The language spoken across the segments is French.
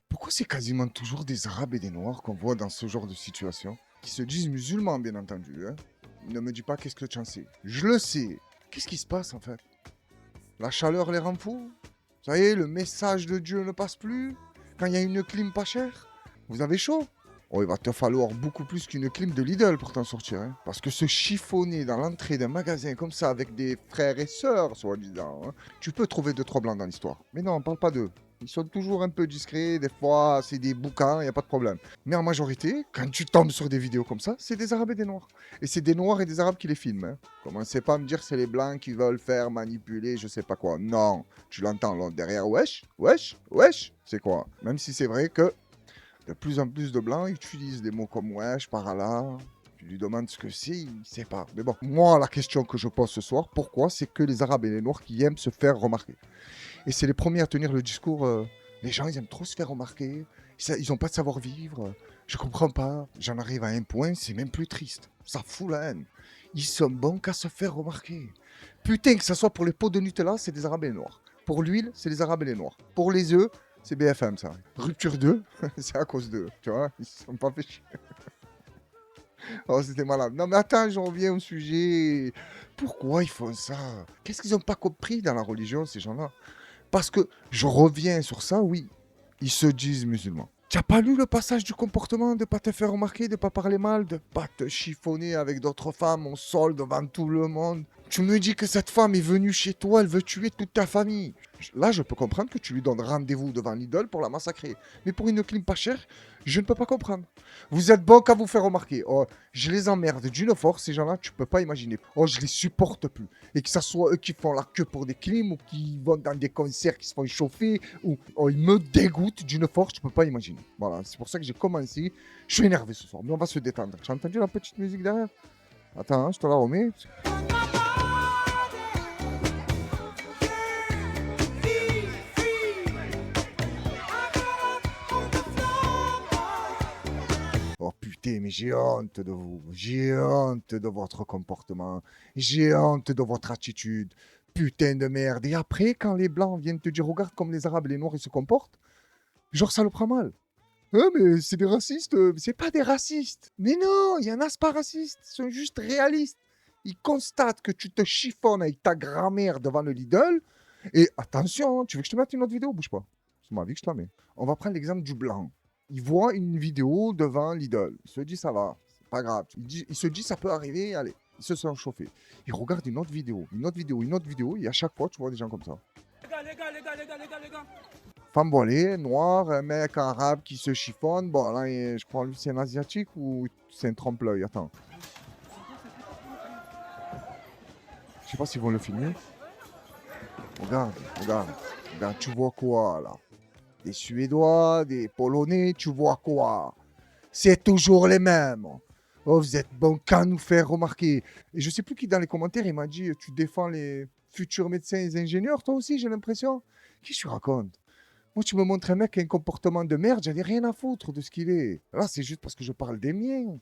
Pourquoi c'est quasiment toujours des Arabes et des Noirs qu'on voit dans ce genre de situation? Qui se disent musulmans, bien entendu. Hein? Ne me dis pas qu'est-ce que tu en sais. Je le sais. Qu'est-ce qui se passe en fait? La chaleur les rend fous? Ça y est, le message de Dieu ne passe plus? Quand il y a une clim pas chère? Vous avez chaud? Oh, il va te falloir beaucoup plus qu'une clim de Lidl pour t'en sortir. Hein? Parce que se chiffonner dans l'entrée d'un magasin comme ça avec des frères et sœurs, soi-disant, hein, tu peux trouver 2-3 blancs dans l'histoire. Mais non, on parle pas d'eux. Ils sont toujours un peu discrets, des fois c'est des bouquins, il n'y a pas de problème. Mais en majorité, quand tu tombes sur des vidéos comme ça, c'est des Arabes et des Noirs. Et c'est des Noirs et des Arabes qui les filment. Hein. Commencez pas à me dire que c'est les Blancs qui veulent faire manipuler, je sais pas quoi. Non, tu l'entends là derrière, wesh, wesh, wesh, c'est quoi? Même si c'est vrai que de plus en plus de Blancs utilisent des mots comme wesh, par là. Tu lui demandes ce que c'est, il ne sait pas. Mais bon, moi, la question que je pose ce soir, pourquoi c'est que les Arabes et les Noirs qui aiment se faire remarquer? Et c'est les premiers à tenir le discours. Les gens, ils aiment trop se faire remarquer. Ils n'ont pas de savoir-vivre. Je comprends pas. J'en arrive à un point, c'est même plus triste. Ça fout la haine. Ils sont bons qu'à se faire remarquer. Putain, que ça soit pour les pots de Nutella, c'est des Arabes et les Noirs. Pour l'huile, c'est les Arabes et les Noirs. Pour les œufs, c'est BFM, ça. Rupture 2, c'est à cause d'eux. Tu vois, ils se sont pas fait chier. Oh, c'était malade. Non, mais attends, j'en reviens au sujet. Pourquoi ils font ça? Qu'est-ce qu'ils n'ont pas compris dans la religion, ces gens-là? Parce que je reviens sur ça, oui, ils se disent musulmans. Tu n'as pas lu le passage du comportement de ne pas te faire remarquer, de ne pas parler mal, de ne pas te chiffonner avec d'autres femmes au sol devant tout le monde? Tu me dis que cette femme est venue chez toi, elle veut tuer toute ta famille. Là, je peux comprendre que tu lui donnes rendez-vous devant l'idole pour la massacrer. Mais pour une clim pas chère, je ne peux pas comprendre. Vous êtes bon qu'à vous faire remarquer. Oh, je les emmerde d'une force, ces gens-là, tu peux pas imaginer. Oh, je les supporte plus. Et que ça soit eux qui font la queue pour des clims ou qui vont dans des concerts qui se font chauffer, ou oh, ils me dégoûtent d'une force, tu peux pas imaginer. Voilà, c'est pour ça que j'ai commencé. Je suis énervé ce soir, mais on va se détendre. Tu as entendu la petite musique derrière? Attends, hein, je te la remets. Oh putain, mais j'ai honte de vous. J'ai honte de votre comportement. J'ai honte de votre attitude. Putain de merde. Et après, quand les Blancs viennent te dire, regarde comme les Arabes et les Noirs ils se comportent, genre ça le prend mal. Ah, mais c'est des racistes. C'est pas des racistes. Mais non, il y en a, c'est pas racistes. Ils sont juste réalistes. Ils constatent que tu te chiffonnes avec ta grand-mère devant le Lidl. Et attention, tu veux que je te mette une autre vidéo? Bouge pas. C'est ma vie que je te la mets. On va prendre l'exemple du blanc. Il voit une vidéo devant Lidl. Il se dit, ça va, c'est pas grave. Il se dit, ça peut arriver, allez. Il se sent chauffé. Il regarde une autre vidéo, une autre vidéo, une autre vidéo. Et à chaque fois, tu vois des gens comme ça. Les gars. Femme voilée, noire, un mec arabe qui se chiffonne. Bon, là, je crois lui, c'est un asiatique ou c'est un trompe-l'œil? Attends. Je sais pas s'ils vont le filmer. Regarde, regarde. Regarde, tu vois quoi, là? Des Suédois, des Polonais, tu vois quoi? C'est toujours les mêmes. Oh, vous êtes bon qu'à nous faire remarquer. Et je sais plus qui dans les commentaires, il m'a dit, tu défends les futurs médecins et ingénieurs, toi aussi, j'ai l'impression. Qu'est-ce que tu racontes? Moi, tu me montres un mec qui a un comportement de merde, j'en ai rien à foutre de ce qu'il est. Là, c'est juste parce que je parle des miens.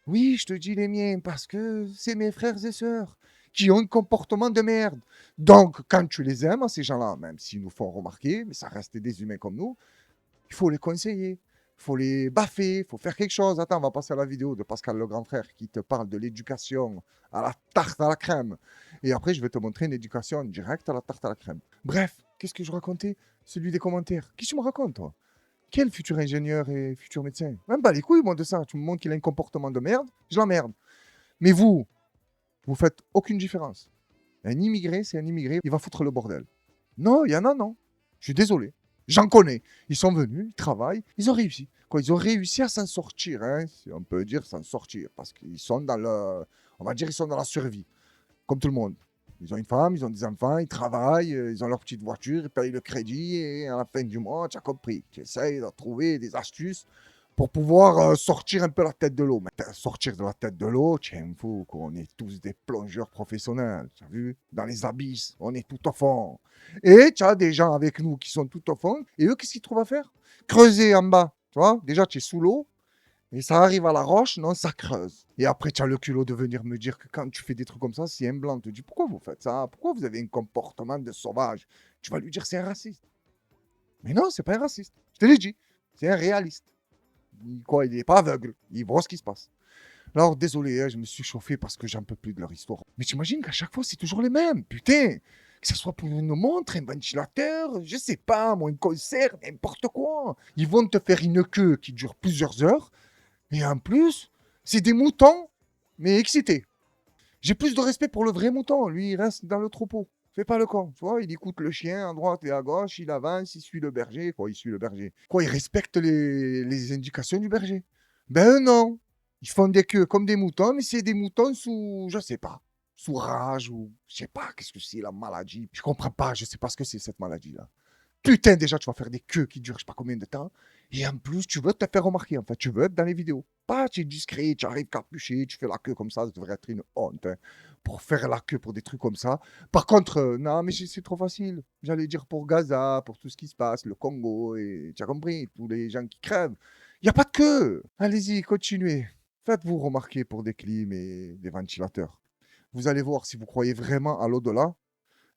Oui, je te dis les miens, parce que c'est mes frères et sœurs qui ont un comportement de merde. Donc, quand tu les aimes, ces gens-là, même s'ils nous font remarquer, mais ça reste des humains comme nous, il faut les conseiller, il faut les baffer, il faut faire quelque chose. Attends, on va passer à la vidéo de Pascal le grand frère qui te parle de l'éducation à la tarte à la crème. Et après, je vais te montrer une éducation directe à la tarte à la crème. Bref, qu'est-ce que je racontais? Celui des commentaires. Qu'est-ce que tu me racontes, toi? Quel futur ingénieur et futur médecin? Même pas les couilles, moi, de ça. Tu me montres qu'il a un comportement de merde, je l'emmerde. Mais vous faites aucune différence. Un immigré, c'est un immigré, il va foutre le bordel. Non, il y en a, non. Je suis désolé. J'en connais. Ils sont venus, ils travaillent, ils ont réussi. Quoi, ils ont réussi à s'en sortir, hein, si on peut dire s'en sortir, parce qu'ils sont dans le, on va dire, ils sont dans la survie, comme tout le monde. Ils ont une femme, ils ont des enfants, ils travaillent, ils ont leur petite voiture, ils payent le crédit, et à la fin du mois, tu as compris, tu essayes de trouver des astuces pour pouvoir sortir un peu la tête de l'eau. Mais sortir de la tête de l'eau, tiens, fou, qu'on est tous des plongeurs professionnels, tu as vu? Dans les abysses, on est tout au fond. Et tu as des gens avec nous qui sont tout au fond, et eux, qu'est-ce qu'ils trouvent à faire? Creuser en bas, tu vois? Déjà, tu es sous l'eau, Et ça arrive à la roche, non, ça creuse. Et après, tu as le culot de venir me dire que quand tu fais des trucs comme ça, si un blanc te dit pourquoi vous faites ça? Pourquoi vous avez un comportement de sauvage? Tu vas lui dire c'est un raciste. Mais non, c'est pas un raciste. Je te l'ai dit. C'est un réaliste. Quoi, il n'est pas aveugle. Il voit ce qui se passe. Alors, désolé, hein, je me suis chauffé parce que j'en peux plus de leur histoire. Mais t'imagines qu'à chaque fois, c'est toujours les mêmes. Putain, que ce soit pour une montre, un ventilateur, je sais pas, moi, un concert, n'importe quoi. Ils vont te faire une queue qui dure plusieurs heures. Et en plus, c'est des moutons, mais excités. J'ai plus de respect pour le vrai mouton. Lui, il reste dans le troupeau. Fais pas le con. Tu vois, il écoute le chien à droite et à gauche, il avance, il suit le berger. Quoi, il suit le berger. Quoi, il respecte les indications du berger. Ben non. Ils font des queues comme des moutons, mais c'est des moutons sous, je sais pas, sous rage ou je sais pas, qu'est-ce que c'est la maladie. Je comprends pas, je sais pas ce que c'est cette maladie-là. Putain, déjà, tu vas faire des queues qui durent je sais pas combien de temps. Et en plus, tu veux te faire remarquer. En fait, tu veux être dans les vidéos. Pas, tu es discret, tu arrives capuché, tu fais la queue comme ça devrait être une honte. Hein, pour faire la queue pour des trucs comme ça. Par contre, non, mais c'est trop facile. J'allais dire pour Gaza, pour tout ce qui se passe, le Congo, et tu as compris, tous les gens qui crèvent. Il n'y a pas de queue. Allez-y, continuez. Faites-vous remarquer pour des clims et des ventilateurs. Vous allez voir si vous croyez vraiment à l'au-delà.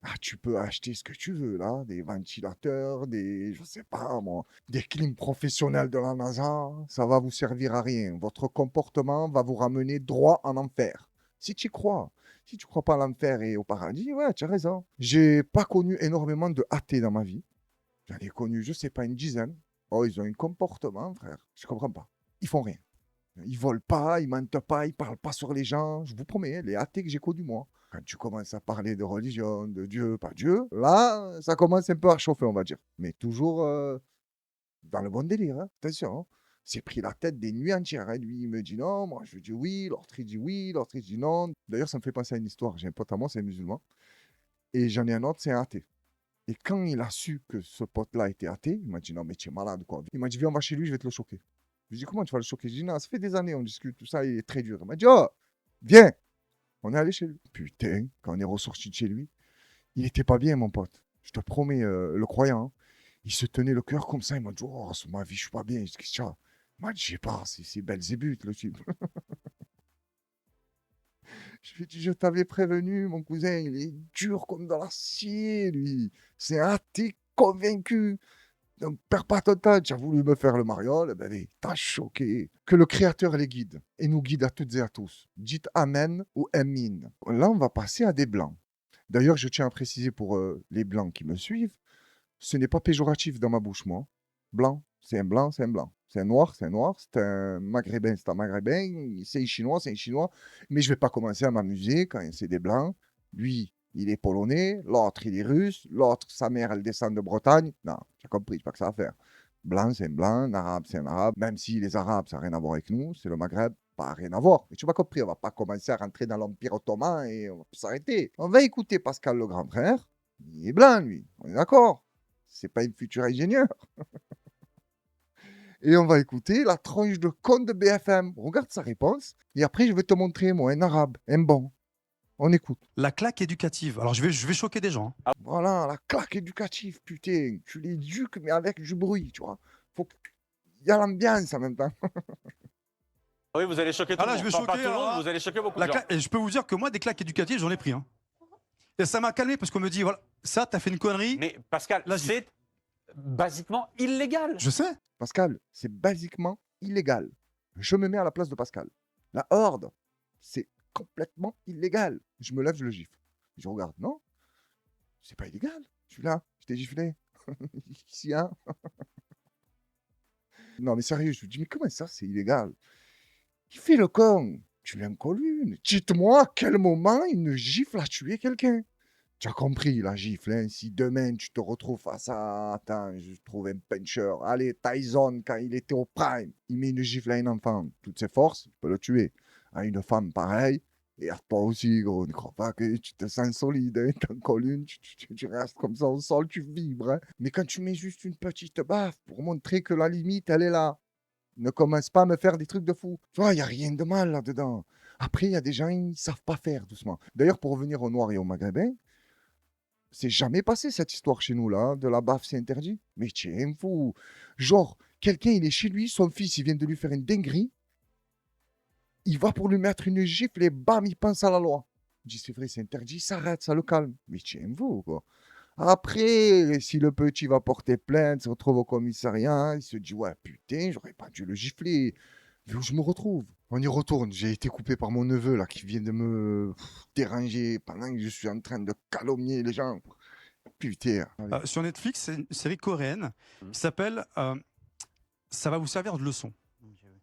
Ah, tu peux acheter ce que tu veux là, des ventilateurs, des, je sais pas moi, des clims professionnels de la NASA, ça va vous servir à rien. Votre comportement va vous ramener droit en enfer. Si tu y crois. Si tu crois pas à l'enfer et au paradis, ouais, tu as raison. J'ai pas connu énormément de athées dans ma vie. J'en ai connu, je sais pas, une dizaine. Oh, ils ont un comportement, frère. Je comprends pas. Ils font rien. Ils volent pas, ils mentent pas, ils parlent pas sur les gens. Je vous promets, hein, les athées que j'ai connus, moi. Quand tu commences à parler de religion, de Dieu, pas Dieu, là, ça commence un peu à chauffer, on va dire. Mais toujours dans le bon délire, hein. Attention, hein. C'est pris la tête des nuits entières. Hein. Lui, il me dit non, moi je dis oui, l'autre il dit oui, l'autre il dit non. D'ailleurs, ça me fait penser à une histoire. J'ai un pote à moi, c'est un musulman. Et j'en ai un autre, c'est un athée. Et quand il a su que ce pote-là était athée, il m'a dit non, mais tu es malade, quoi. Il m'a dit viens, on va chez lui, je vais te le choquer. Je lui ai dit comment tu vas le choquer? Je lui ai dit non, ça fait des années, on discute, tout ça, il est très dur. Il m'a dit oh, viens. On est allé chez lui. Putain, quand on est ressorti de chez lui, il était pas bien, mon pote. Je te promets, le croyant. Hein. Il se tenait le cœur comme ça. Il m'a dit oh, sur ma vie, je suis pas bien. Je dis qu'est-ce qu'il y a? Il m'a dit je sais pas, c'est Belzébuth, le type. Je lui ai dit je t'avais prévenu, mon cousin, il est dur comme dans l'acier, lui. C'est un athée convaincu. Donc, perds pas ton temps, tu as voulu me faire le mariole, eh ben, allez, t'as choqué. Que le Créateur les guide et nous guide à toutes et à tous. Dites Amen ou Amin. Là, on va passer à des blancs. D'ailleurs, je tiens à préciser pour les blancs qui me suivent, ce n'est pas péjoratif dans ma bouche, moi. Blanc, c'est un blanc, c'est un blanc. C'est un noir, c'est un noir. C'est un maghrébin, c'est un maghrébin. C'est un chinois, c'est un chinois. Mais je ne vais pas commencer à m'amuser quand c'est des blancs. Lui, il est polonais. L'autre, il est russe. L'autre, sa mère, elle descend de Bretagne. Non, tu as compris, c'est pas que ça à faire. Blanc, c'est un blanc. Un arabe, c'est un arabe. Même si les arabes, ça n'a rien à voir avec nous. C'est le Maghreb, pas rien à voir. Mais tu m'as compris, on va pas commencer à rentrer dans l'Empire ottoman et on va s'arrêter. On va écouter Pascal le grand frère. Il est blanc, lui. On est d'accord. C'est pas une future ingénieur. Et on va écouter la tranche de con de BFM. Regarde sa réponse. Et après, je vais te montrer, moi, un arabe, un bon. On écoute. La claque éducative. Alors, je vais choquer des gens. Hein. Voilà, la claque éducative, putain. Tu l'éduques, mais avec du bruit, tu vois. Faut qu'il y a l'ambiance en même temps. Oui, vous allez choquer tout le monde. Je vais Pas choquer. tout le monde, vous allez choquer beaucoup de gens. Et je peux vous dire que moi, des claques éducatives, j'en ai pris. Hein. Et ça m'a calmé parce qu'on me dit, voilà, ça, t'as fait une connerie. Mais Pascal, c'est basiquement illégal. Je sais. Pascal, c'est basiquement illégal. Je me mets à la place de Pascal. La horde, c'est complètement illégal. Je me lève, je le gifle. Je regarde, non, c'est pas illégal. Je suis là, je t'ai giflé. Ici, hein. Non, mais sérieux, je me dis, mais comment ça, c'est illégal? Il fait le con. Tu l'aimes qu'au lune. Dites-moi à quel moment une gifle a tué quelqu'un. Tu as compris la gifle, hein? Si demain tu te retrouves face à... Attends, je trouve un puncher. Allez, Tyson, quand il était au prime, il met une gifle à un enfant. Toutes ses forces, il peut le tuer. À une femme, pareil. Et à toi aussi, gros. Ne crois pas que tu te sens solide. Hein? T'en colles une, tu restes comme ça au sol, tu vibres. Hein? Mais quand tu mets juste une petite baffe pour montrer que la limite, elle est là. Ne commence pas à me faire des trucs de fou. Tu vois, il n'y a rien de mal là-dedans. Après, il y a des gens, ils ne savent pas faire doucement. D'ailleurs, pour revenir aux Noirs et aux Maghrébins, c'est jamais passé cette histoire chez nous, là. De la baffe, c'est interdit. Mais tiens, fou. Genre, quelqu'un, il est chez lui, son fils, il vient de lui faire une dinguerie. Il va pour lui mettre une gifle et bam, il pense à la loi. Il dit, c'est vrai, c'est interdit, il s'arrête, ça le calme. Mais tiens-vous, quoi. Après, si le petit va porter plainte, se retrouve au commissariat, il se dit, ouais, putain, j'aurais pas dû le gifler. Vu où je me retrouve. On y retourne. J'ai été coupé par mon neveu, là, qui vient de me déranger pendant que je suis en train de calomnier les gens. Putain. Allez. Sur Netflix, c'est une série coréenne qui s'appelle Ça va vous servir de leçon.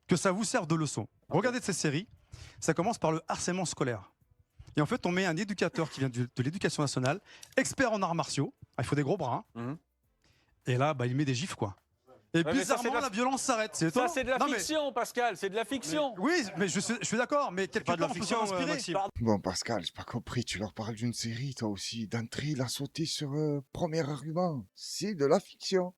Que ça vous serve de leçon. Regardez cette série. Ça commence par le harcèlement scolaire. Et en fait, on met un éducateur qui vient de l'éducation nationale, expert en arts martiaux. Ah, il faut des gros bras. Hein. Et là, bah, il met des gifs, quoi. Et Ouais, mais ça, bizarrement, c'est de la- la violence s'arrête. C'est Ça, étonnant. c'est de la Non, mais- fiction, Pascal, c'est de la fiction. Oui, mais je suis d'accord. Mais quelque pas de la part, on peut fiction, s'en inspirer. Maxime. Bon, Pascal, j'ai pas compris. Tu leur parles d'une série, toi aussi. D'entrée, il a sauté sur premier argument. C'est de la fiction.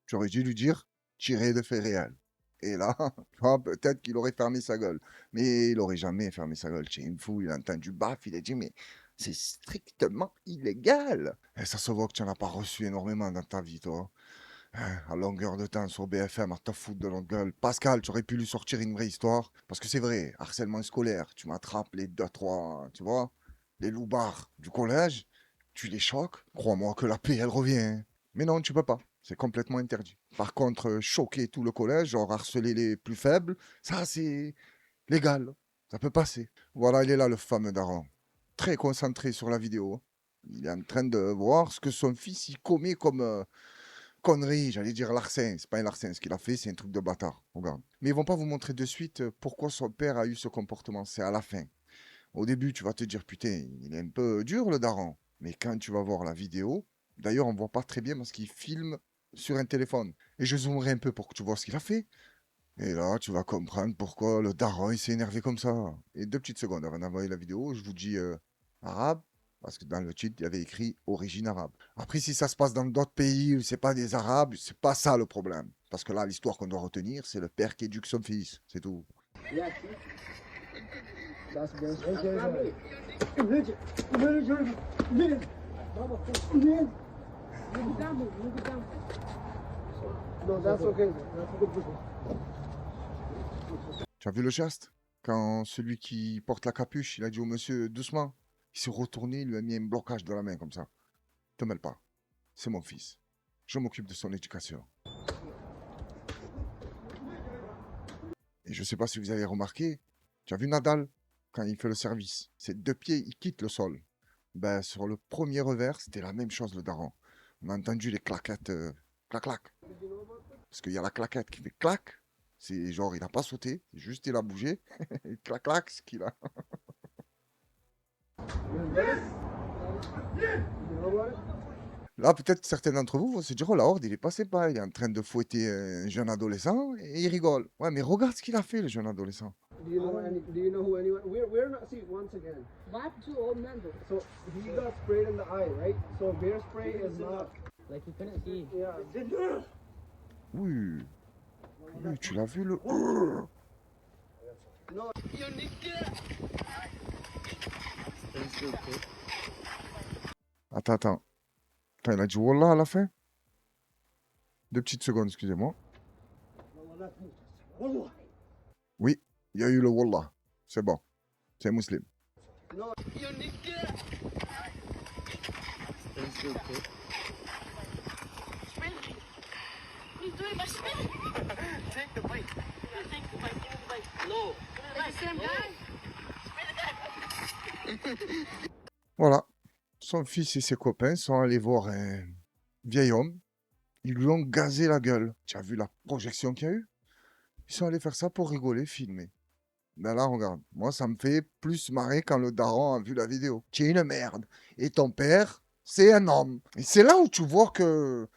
Tu aurais dû lui dire tiré de faits réels. Et là, tu vois, peut-être qu'il aurait fermé sa gueule. Mais il aurait jamais fermé sa gueule. Tiens, une fou, il a entendu baf, il a dit, mais c'est strictement illégal. Et ça se voit que tu n'en as pas reçu énormément dans ta vie, toi. À longueur de temps sur BFM, à te foutre de notre gueule. Pascal, tu aurais pu lui sortir une vraie histoire. Parce que c'est vrai, harcèlement scolaire, tu m'attrapes les 2-3, tu vois, les loupards du collège, tu les choques. Crois-moi que la paix, elle revient. Hein. Mais non, tu peux pas. C'est complètement interdit. Par contre, choquer tout le collège, genre harceler les plus faibles, ça, c'est légal. Ça peut passer. Voilà, il est là, le fameux daron. Très concentré sur la vidéo. Il est en train de voir ce que son fils il commet comme connerie. J'allais dire larcin. C'est pas un larcin. Ce qu'il a fait, c'est un truc de bâtard. Regarde. Mais ils vont pas vous montrer de suite pourquoi son père a eu ce comportement. C'est à la fin. Au début, tu vas te dire, putain, il est un peu dur, le daron. Mais quand tu vas voir la vidéo, d'ailleurs, on voit pas très bien parce qu'il filme sur un téléphone. Et je zoomerai un peu pour que tu vois ce qu'il a fait. Et là, tu vas comprendre pourquoi le daron il s'est énervé comme ça. Et 2 petites secondes avant d'envoyer la vidéo, je vous dis arabe, parce que dans le titre, il y avait écrit origine arabe. Après, si ça se passe dans d'autres pays où c'est pas des arabes, c'est pas ça le problème. Parce que là, l'histoire qu'on doit retenir, c'est le père qui éduque son fils. C'est tout. Tu as vu le geste? Quand celui qui porte la capuche, il a dit au monsieur doucement, il s'est retourné, il lui a mis un blocage de la main comme ça. Te mêle pas. C'est mon fils. Je m'occupe de son éducation. Et je sais pas si vous avez remarqué, tu as vu Nadal quand il fait le service, ses 2 pieds, il quitte le sol. Ben, sur le premier revers, c'était la même chose le daron. On a entendu les claquettes, clac clac. Parce qu'il y a la claquette qui fait clac. C'est genre, il n'a pas sauté, juste il a bougé. Et clac clac, ce qu'il a. Là, peut-être que certains d'entre vous vont se dire, oh la horde, il est passé pas, il est en train de fouetter un jeune adolescent et il rigole. Ouais, mais regarde ce qu'il a fait, le jeune adolescent. Do you know who anyone? We're not. See, once again. What two old men do? So he got sprayed in the eye, right? So bear spray is not. Like you couldn't see. Yeah. Oui. Oui, tu l'as vu le. Attends, attends. Attends, il a dit Wallah à la fin? 2 petites secondes, excusez-moi. Oui, il y a eu le Wallah. C'est bon. C'est musulman. He's doing my spin. Take the bike. Take the bike. Give me the bike. No. It's the same guy. Voilà. Son fils et ses copains sont allés voir un vieil homme. Ils lui ont gazé la gueule. Tu as vu la projection qu'il y a eu? Ils sont allés faire ça pour rigoler, filmer. Ben là, regarde. Moi, ça me fait plus marrer quand le daron a vu la vidéo. Tu es une merde. Et ton père, c'est un homme. Et c'est là où tu vois que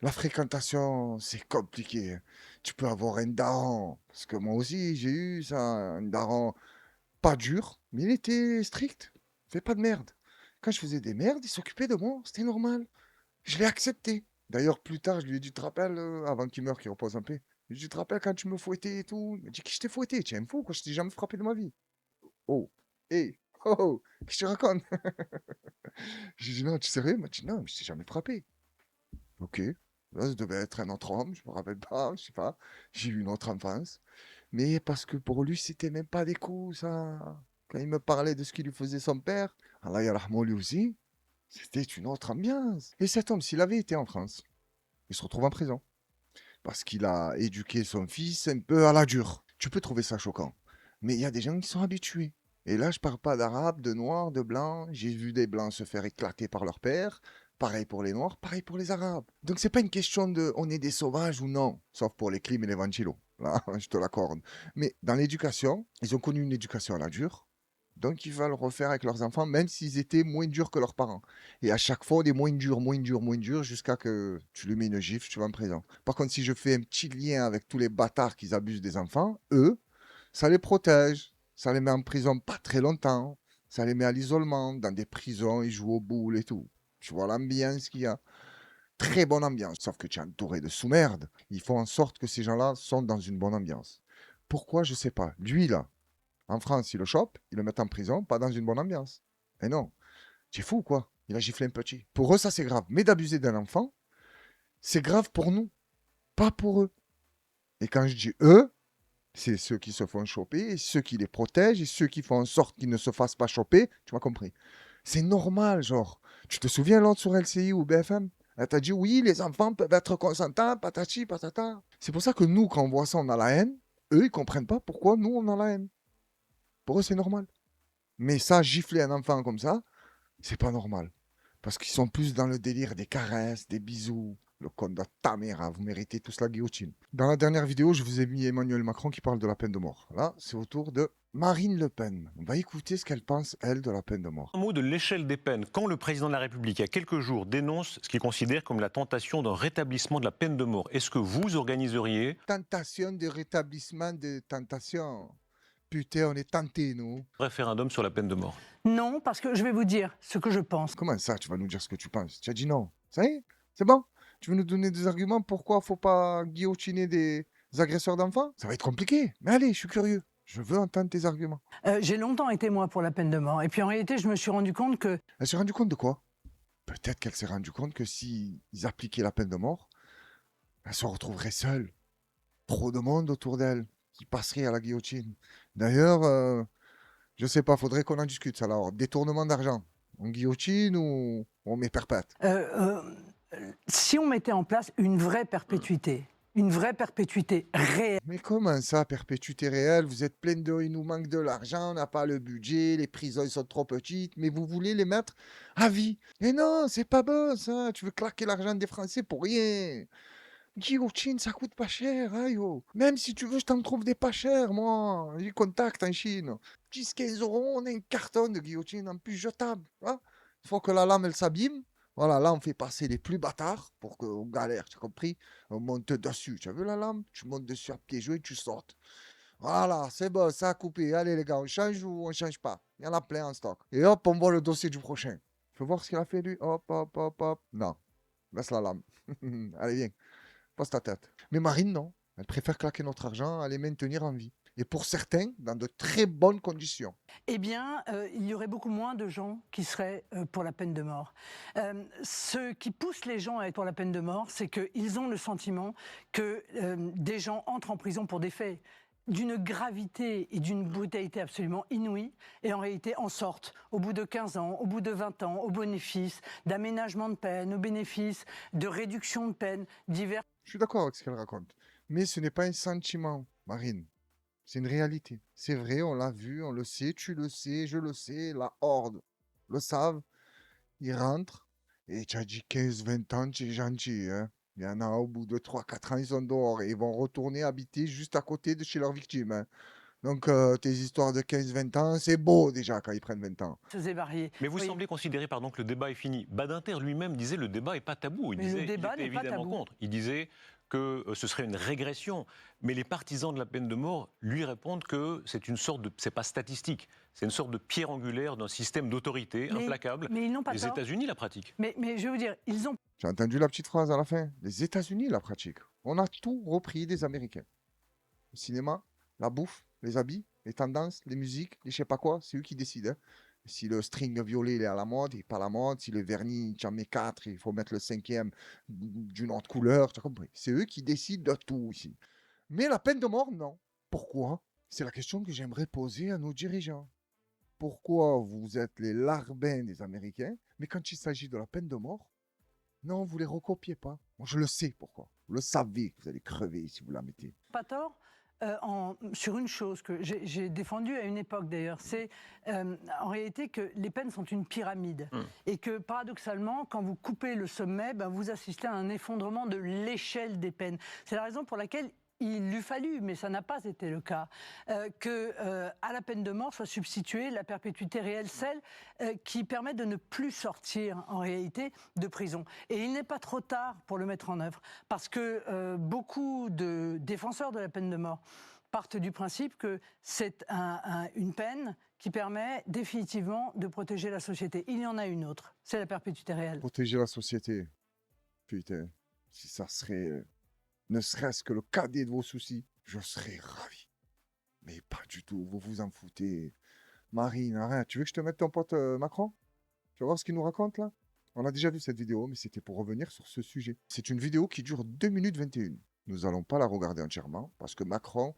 la fréquentation, c'est compliqué. Hein. Tu peux avoir un daron. Parce que moi aussi, j'ai eu ça. Un daron pas dur, mais il était strict. Fais pas de merde. Quand je faisais des merdes, il s'occupait de moi. C'était normal. Je l'ai accepté. D'ailleurs, plus tard, je lui ai dit, tu te rappelles, avant qu'il meure, qu'il repose en paix. Je lui ai dit, tu te rappelles quand tu me fouettais et tout? Il m'a dit, qui je t'ai fouetté? Tu es un fou, quoi. Je t'ai jamais frappé de ma vie. Oh, hé, oh, qu'est-ce que je te raconte? J'ai dit, non, tu es sérieux? Il m'a dit, non, mais je t'ai jamais frappé. Ok. Là, ça devait être un autre homme, je me rappelle pas, je sais pas. J'ai eu une autre enfance. Mais parce que pour lui, c'était même pas des coups, ça. Quand il me parlait de ce qu'il lui faisait son père, Allah yarahmou lui aussi, c'était une autre ambiance. Et cet homme, s'il avait été en France, il se retrouve en prison. Parce qu'il a éduqué son fils un peu à la dure. Tu peux trouver ça choquant. Mais il y a des gens qui sont habitués. Et là, je parle pas d'arabe, de noir, de blanc. J'ai vu des blancs se faire éclater par leur père. Pareil pour les noirs, pareil pour les arabes. Donc c'est pas une question de on est des sauvages ou non. Sauf pour les clims et les ventilos. Là, je te l'accorde. Mais dans l'éducation, ils ont connu une éducation à la dure. Donc ils veulent refaire avec leurs enfants, même s'ils étaient moins durs que leurs parents. Et à chaque fois, on est moins dur, moins dur, moins dur, jusqu'à que tu lui mets une gifle, tu vas en prison. Par contre, si je fais un petit lien avec tous les bâtards qui abusent des enfants, eux, ça les protège. Ça les met en prison pas très longtemps. Ça les met à l'isolement, dans des prisons, ils jouent aux boules et tout. Tu vois l'ambiance qu'il y a. Très bonne ambiance. Sauf que tu es entouré de sous-merde. Ils font en sorte que ces gens-là sont dans une bonne ambiance. Pourquoi, je sais pas. Lui, là, en France, ils le chopent, ils le mettent en prison, pas dans une bonne ambiance. Et non. Tu es fou, quoi. Il a giflé un petit. Pour eux, ça, c'est grave. Mais d'abuser d'un enfant, c'est grave pour nous, pas pour eux. Et quand je dis eux, c'est ceux qui se font choper, et ceux qui les protègent, et ceux qui font en sorte qu'ils ne se fassent pas choper. Tu m'as compris. C'est normal, genre. Tu te souviens l'autre sur LCI ou BFM? Elle t'a dit oui, les enfants peuvent être consentants, patati, patata. C'est pour ça que nous, quand on voit ça, on a la haine. Eux, ils comprennent pas pourquoi nous, on a la haine. Pour eux, c'est normal. Mais ça, gifler un enfant comme ça, c'est pas normal. Parce qu'ils sont plus dans le délire des caresses, des bisous. Le conte de ta mère, vous méritez tous la guillotine. Dans la dernière vidéo, je vous ai mis Emmanuel Macron qui parle de la peine de mort. Là, c'est au tour de Marine Le Pen. On va écouter ce qu'elle pense, elle, de la peine de mort. Un mot de l'échelle des peines. Quand le président de la République, il y a quelques jours, dénonce ce qu'il considère comme la tentation d'un rétablissement de la peine de mort, est-ce que vous organiseriez Tentation de rétablissement de tentation. Putain, on est tentés, nous. un référendum sur la peine de mort? Non, parce que je vais vous dire ce que je pense. Comment ça, tu vas nous dire ce que tu penses? Tu as dit non. Ça y est? C'est bon? Tu veux nous donner des arguments pourquoi faut pas guillotiner des agresseurs d'enfants? Ça va être compliqué. Mais allez, je suis curieux. Je veux entendre tes arguments. J'ai longtemps été, moi, pour la peine de mort. Et puis, en réalité, je me suis rendu compte que Elle s'est rendue compte de quoi? Peut-être qu'elle s'est rendue compte que s'ils appliquaient la peine de mort, elle se retrouverait seule. Trop de monde autour d'elle qui passerait à la guillotine. D'ailleurs, je sais pas, faudrait qu'on en discute, ça alors. Détournement d'argent. On guillotine ou on met perpète? si on mettait en place une vraie perpétuité réelle, Mais comment ça, perpétuité réelle? Vous êtes plein de... Il nous manque de l'argent, on n'a pas le budget, les prisons ils sont trop petites, mais vous voulez les mettre à vie. Et non, c'est pas bon ça. Tu veux claquer l'argent des Français pour rien. Guillotine, ça coûte pas cher, hein, yo. Même si tu veux, je t'en trouve des pas chers, moi. J'ai contact en Chine. 10-15 euros, on a une carton de guillotine en plus jetable. Hein. Il faut que la lame, elle s'abîme. Voilà, là, on fait passer les plus bâtards pour qu'on galère, tu as compris? On monte dessus. Tu as vu la lame? Tu montes dessus à pieds joints, tu sautes. Voilà, c'est bon, ça a coupé. Allez, les gars, on change ou on change pas? Il y en a plein en stock. Et hop, on voit le dossier du prochain. Faut voir ce qu'il a fait, lui. Hop, hop, hop, hop. Non, laisse la lame. Allez, viens. Pose ta tête. Mais Marine, non. Elle préfère claquer notre argent à les maintenir en vie. Et pour certains, dans de très bonnes conditions. eh bien, il y aurait beaucoup moins de gens qui seraient pour la peine de mort. Ce qui pousse les gens à être pour la peine de mort, c'est qu'ils ont le sentiment que des gens entrent en prison pour des faits d'une gravité et d'une brutalité absolument inouïe, et en réalité en sortent, au bout de 15 ans, au bout de 20 ans, au bénéfice d'aménagement de peine, au bénéfice de réduction de peine, divers. Je suis d'accord avec ce qu'elle raconte. Mais ce n'est pas un sentiment, Marine. C'est une réalité. C'est vrai, on l'a vu, on le sait, tu le sais, je le sais, la horde le savent. Ils rentrent. Et tu as dit 15-20 ans, tu es gentil. Hein. Il y en a au bout de 3-4 ans, ils sont dehors et ils vont retourner habiter juste à côté de chez leurs victimes. Hein. Donc, tes histoires de 15-20 ans, c'est beau déjà quand ils prennent 20 ans. C'est varié. Mais vous Oui. semblez considérer pardon, que le débat est fini. Badinter lui-même disait le débat n'est pas tabou. Il Mais le disait, débat il était n'est pas évidemment tabou. contre. Il disait que ce serait une régression. Mais les partisans de la peine de mort lui répondent que c'est une sorte de... c'est pas statistique. C'est une sorte de pierre angulaire d'un système d'autorité implacable. Mais ils n'ont pas Les tort. États-Unis la pratiquent. Mais je veux vous dire, ils ont Tu as entendu la petite phrase à la fin? Les États-Unis la pratiquent. On a tout repris des Américains. Le cinéma, la bouffe, les habits, les tendances, les musiques, les je sais pas quoi, c'est eux qui décident. Hein. Si le string violet il est à la mode, il n'est pas à la mode. Si le vernis, tu en mets 4, il faut mettre le 5e d'une autre couleur. Tu as compris? C'est eux qui décident de tout ici. Mais la peine de mort, non. Pourquoi? C'est la question que j'aimerais poser à nos dirigeants. Pourquoi vous êtes les larbins des Américains, mais quand il s'agit de la peine de mort, non, vous ne les recopiez pas. Moi, je le sais pourquoi. Vous le savez que vous allez crever si vous la mettez. Pas tort sur une chose que j'ai défendue à une époque d'ailleurs, c'est en réalité que les peines sont une pyramide et que paradoxalement, quand vous coupez le sommet, ben, vous assistez à un effondrement de l'échelle des peines. C'est la raison pour laquelle il eût fallu, mais ça n'a pas été le cas, à la peine de mort soit substituée la perpétuité réelle, celle qui permet de ne plus sortir en réalité de prison. Et il n'est pas trop tard pour le mettre en œuvre, parce que beaucoup de défenseurs de la peine de mort partent du principe que c'est une peine qui permet définitivement de protéger la société. Il y en a une autre, c'est la perpétuité réelle. Protéger la société. Putain, si ça serait ne serait-ce que le cadet de vos soucis, je serais ravi. Mais pas du tout, vous vous en foutez. Marine, arrête, tu veux que je te mette ton pote Macron? Tu vas voir ce qu'il nous raconte là? On a déjà vu cette vidéo, mais c'était pour revenir sur ce sujet. C'est une vidéo qui dure 2 minutes 21. Nous n'allons pas la regarder entièrement, parce que Macron,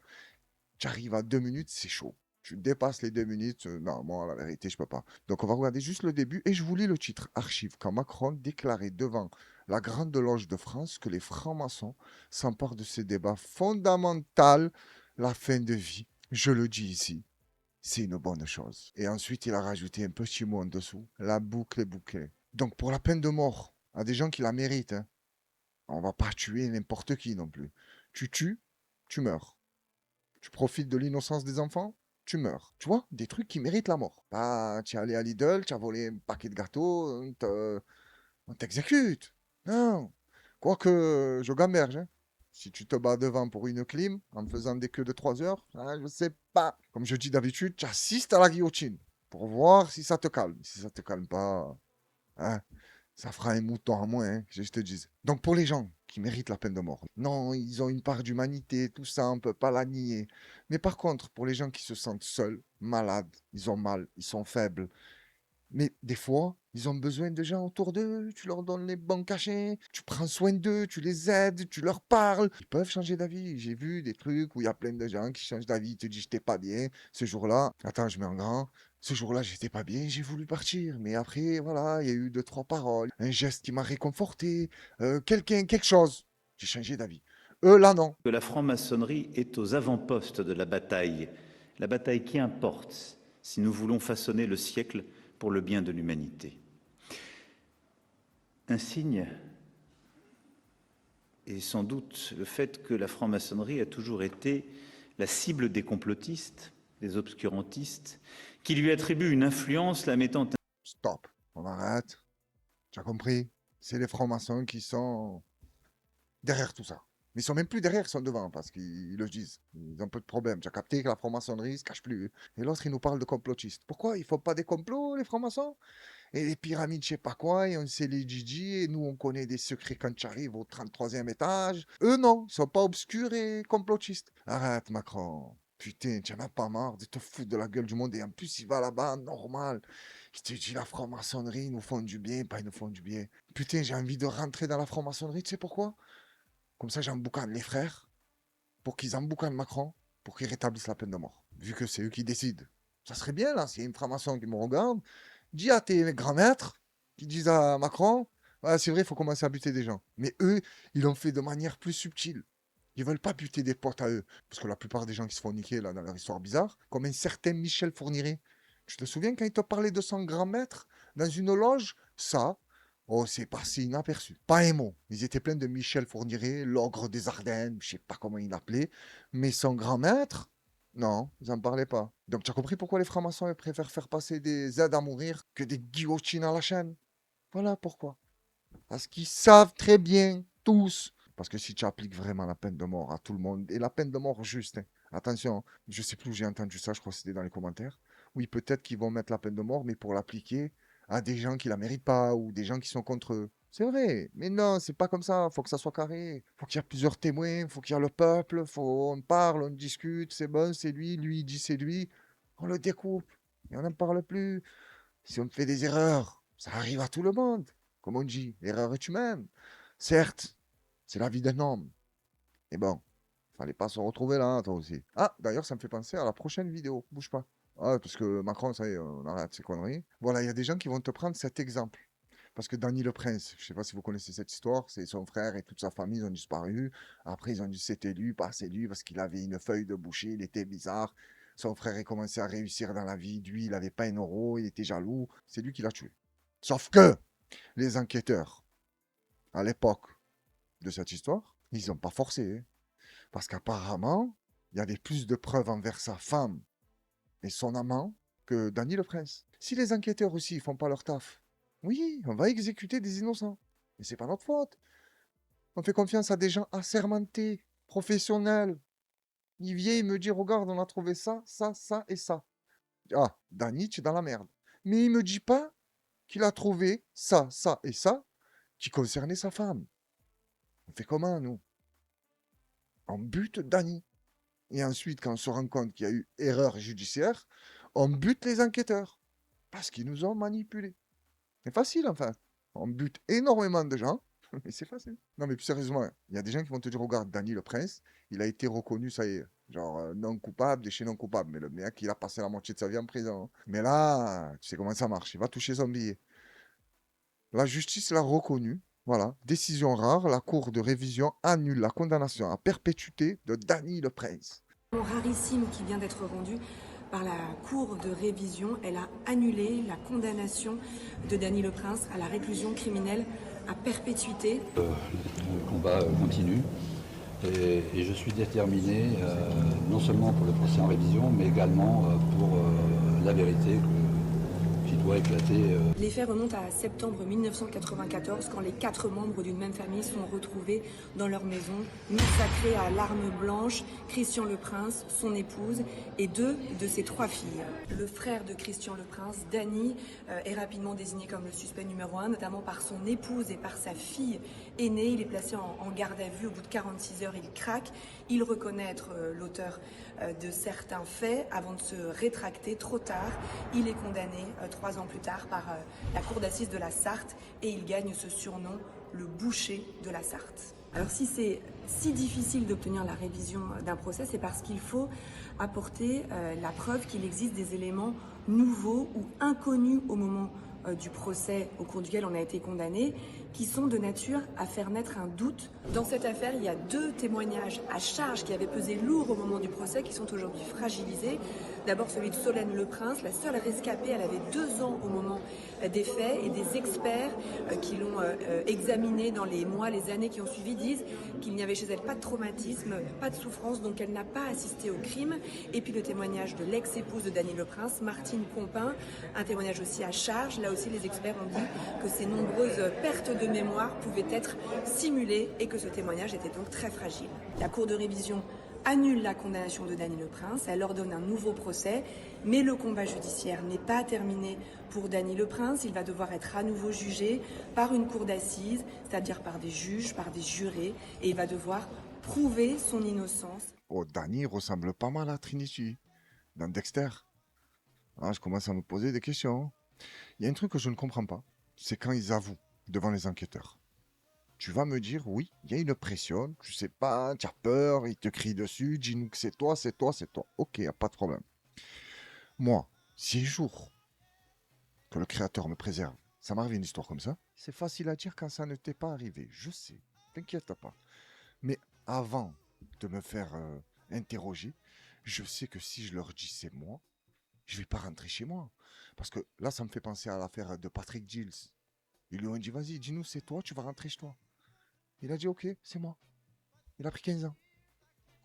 tu arrives à 2 minutes, c'est chaud. Tu dépasses les 2 minutes, non, moi, la vérité, je peux pas. Donc, on va regarder juste le début, et je vous lis le titre. Archive, quand Macron déclarait devant la Grande Loge de France que les francs-maçons s'emparent de ce débat fondamental, la fin de vie. Je le dis ici, c'est une bonne chose. Et ensuite, il a rajouté un petit mot en dessous. La boucle est bouclée. Donc, pour la peine de mort, à des gens qui la méritent, hein, on va pas tuer n'importe qui non plus. Tu tues, tu meurs. Tu profites de l'innocence des enfants, tu meurs. Tu vois, des trucs qui méritent la mort. Pas, tu es allé à Lidl, tu as volé un paquet de gâteaux, on t'exécute. Non. Quoique, je gamberge. Hein. Si tu te bats devant pour une clim, en faisant des queues de 3 heures, hein, je sais pas. Comme je dis d'habitude, tu assistes à la guillotine pour voir si ça te calme. Si ça te calme pas, hein, ça fera un mouton en moins, hein, que je te dise. Donc pour les gens qui méritent la peine de mort, non, ils ont une part d'humanité, tout ça, on ne peut pas la nier. Mais par contre, pour les gens qui se sentent seuls, malades, ils ont mal, ils sont faibles, mais des fois, ils ont besoin de gens autour d'eux, tu leur donnes les bons cachets, tu prends soin d'eux, tu les aides, tu leur parles. Ils peuvent changer d'avis. J'ai vu des trucs où il y a plein de gens qui changent d'avis, ils te disent j'étais pas bien ce jour-là. Attends, je mets en grand. Ce jour-là, j'étais pas bien, j'ai voulu partir. Mais après, voilà, il y a eu 2, 3 paroles, un geste qui m'a réconforté, quelque chose. J'ai changé d'avis. Eux, là, non. Que la franc-maçonnerie est aux avant-postes de la bataille qui importe si nous voulons façonner le siècle pour le bien de l'humanité. Un signe est sans doute le fait que la franc-maçonnerie a toujours été la cible des complotistes, des obscurantistes, qui lui attribuent une influence la mettant... Stop, on arrête. Tu as compris? C'est les francs-maçons qui sont derrière tout ça. Mais ils sont même plus derrière, ils sont devant, parce qu'ils le disent. Ils ont peu de problème. Tu as capté que la franc-maçonnerie ne se cache plus. Et l'autre, il nous parle de complotistes. Pourquoi? Ils ne font pas des complots, les francs-maçons? Et les pyramides, je sais pas quoi, et on sait les Gigi, et nous, on connaît des secrets quand tu arrives au 33e étage. Eux, non, ils sont pas obscurs et complotistes. Arrête, Macron. Putain, tu n'en as pas marre de te foutre de la gueule du monde. Et en plus, il va là-bas, normal. Il te dit, la franc-maçonnerie, ils nous font du bien, pas ils nous font du bien. Putain, j'ai envie de rentrer dans la franc-maçonnerie, tu sais pourquoi? Comme ça, j'emboucane les frères pour qu'ils emboucanent Macron, pour qu'ils rétablissent la peine de mort. Vu que c'est eux qui décident. Ça serait bien, là, s'il y a une franc-maçon qui me regarde, dis à tes grands maîtres qui disent à Macron, ouais, c'est vrai, il faut commencer à buter des gens. Mais eux, ils l'ont fait de manière plus subtile. Ils veulent pas buter des potes à eux. Parce que la plupart des gens qui se font niquer là, dans leur histoire bizarre, comme un certain Michel Fourniret. Tu te souviens quand il te parlait de son grand maître dans une loge? Ça, oh, c'est passé inaperçu. Pas un mot. Ils étaient pleins de Michel Fourniret, l'ogre des Ardennes, je sais pas comment il l'appelait. Mais son grand maître, non, ils n'en parlaient pas. Donc tu as compris pourquoi les francs-maçons ils préfèrent faire passer des aides à mourir que des guillotines à la chaîne? Voilà pourquoi. Parce qu'ils savent très bien, tous. Parce que si tu appliques vraiment la peine de mort à tout le monde, et la peine de mort juste, hein, attention, je sais plus où j'ai entendu ça, je crois que c'était dans les commentaires. Oui, peut-être qu'ils vont mettre la peine de mort, mais pour l'appliquer à des gens qui la méritent pas, ou des gens qui sont contre eux. C'est vrai, mais non, c'est pas comme ça, faut que ça soit carré. Faut qu'il y ait plusieurs témoins, faut qu'il y ait le peuple, on parle, on discute, c'est bon, c'est lui il dit c'est lui. On le découpe, et on n'en parle plus. Si on fait des erreurs, ça arrive à tout le monde. Comme on dit, l'erreur est humaine. Certes, c'est la vie d'un homme. Mais bon, Fallait pas se retrouver là, toi aussi. Ah, d'ailleurs, ça me fait penser à la prochaine vidéo. Bouge pas. Ah, parce que Macron, ça y est, on arrête ces conneries. Voilà, il y a des gens qui vont te prendre cet exemple. Parce que Danny le Prince, je sais pas si vous connaissez cette histoire, c'est son frère et toute sa famille, ils ont disparu. Après, ils ont dit c'était lui, pas c'est lui, parce qu'il avait une feuille de boucher, il était bizarre. Son frère a commencé à réussir dans la vie. Lui, il avait pas un euro, il était jaloux. C'est lui qui l'a tué. Sauf que les enquêteurs, à l'époque de cette histoire, ils n'ont pas forcé. Hein. Parce qu'apparemment, il y avait plus de preuves envers sa femme et son amant que Danny le Prince. Si les enquêteurs aussi ne font pas leur taf, oui, on va exécuter des innocents. Mais c'est pas notre faute. On fait confiance à des gens assermentés, professionnels. Il vient, il me dit, regarde, on a trouvé ça, ça, ça et ça. Ah, Danny, tu es dans la merde. Mais il me dit pas qu'il a trouvé ça, ça et ça qui concernait sa femme. On fait comment, nous? On bute Danny. Et ensuite, quand on se rend compte qu'il y a eu erreur judiciaire, on bute les enquêteurs. Parce qu'ils nous ont manipulés. C'est facile, enfin. On bute énormément de gens, mais c'est facile. Non, mais plus sérieusement, il y a des gens qui vont te dire, regarde, Danny le Prince, il a été reconnu, ça y est, genre non coupable, déchet non coupable. Mais le mec, il a passé la moitié de sa vie en prison. Hein. Mais là, tu sais comment ça marche, il va toucher son billet. La justice l'a reconnu. Voilà, décision rare, la Cour de révision annule la condamnation à perpétuité de Danny le Prince. Rarissime qui vient d'être rendu par la Cour de révision. Elle a annulé la condamnation de Danny le Prince à la réclusion criminelle à perpétuité. Le combat continue et je suis déterminé non seulement pour le procès en révision, mais également pour la vérité qui doit éclater. Les faits remontent à septembre 1994, quand les 4 membres d'une même famille sont retrouvés dans leur maison, massacrés à l'arme blanche, Christian le Prince, son épouse et 2 de ses 3 filles. Le frère de Christian le Prince, Danny, est rapidement désigné comme le suspect numéro 1, notamment par son épouse et par sa fille aînée. Il est placé en garde à vue. Au bout de 46 heures, il craque. Il reconnaît être l'auteur de certains faits avant de se rétracter trop tard. Il est condamné 3 ans plus tard par la cour d'assises de la Sarthe et il gagne ce surnom, le boucher de la Sarthe. Alors si c'est si difficile d'obtenir la révision d'un procès, c'est parce qu'il faut apporter la preuve qu'il existe des éléments nouveaux ou inconnus au moment du procès au cours duquel on a été condamné, qui sont de nature à faire naître un doute. Dans cette affaire, il y a 2 témoignages à charge qui avaient pesé lourd au moment du procès, qui sont aujourd'hui fragilisés. D'abord celui de Solène Le Prince, la seule rescapée, elle avait 2 ans au moment des faits, et des experts qui l'ont examinée dans les mois, les années qui ont suivi disent qu'il n'y avait chez elle pas de traumatisme, pas de souffrance, donc elle n'a pas assisté au crime. Et puis le témoignage de l'ex-épouse de Danny Le Prince, Martine Compin, un témoignage aussi à charge. Là aussi, les experts ont dit que ces nombreuses pertes de mémoire pouvaient être simulées et que ce témoignage était donc très fragile. La Cour de révision annule la condamnation de Danny le Prince, elle ordonne un nouveau procès, mais le combat judiciaire n'est pas terminé pour Danny le Prince. Il va devoir être à nouveau jugé par une cour d'assises, c'est-à-dire par des juges, par des jurés, et il va devoir prouver son innocence. Oh, Danny ressemble pas mal à Trinity dans Dexter. Ah, je commence à me poser des questions. Il y a un truc que je ne comprends pas, c'est quand ils avouent devant les enquêteurs. Tu vas me dire, oui, il y a une pression, tu sais pas, tu as peur, ils te crient dessus, dis-nous que c'est toi, c'est toi, c'est toi. Ok, y a pas de problème. Moi, si un jour que le Créateur me préserve, ça m'arrive une histoire comme ça, c'est facile à dire quand ça ne t'est pas arrivé, je sais, t'inquiète pas. Mais avant de me faire interroger, je sais que si je leur dis c'est moi, je vais pas rentrer chez moi. Parce que là, ça me fait penser à l'affaire de Patrick Giles. Ils lui ont dit, vas-y, dis-nous, c'est toi, tu vas rentrer chez toi. Il a dit, ok, c'est moi. Il a pris 15 ans.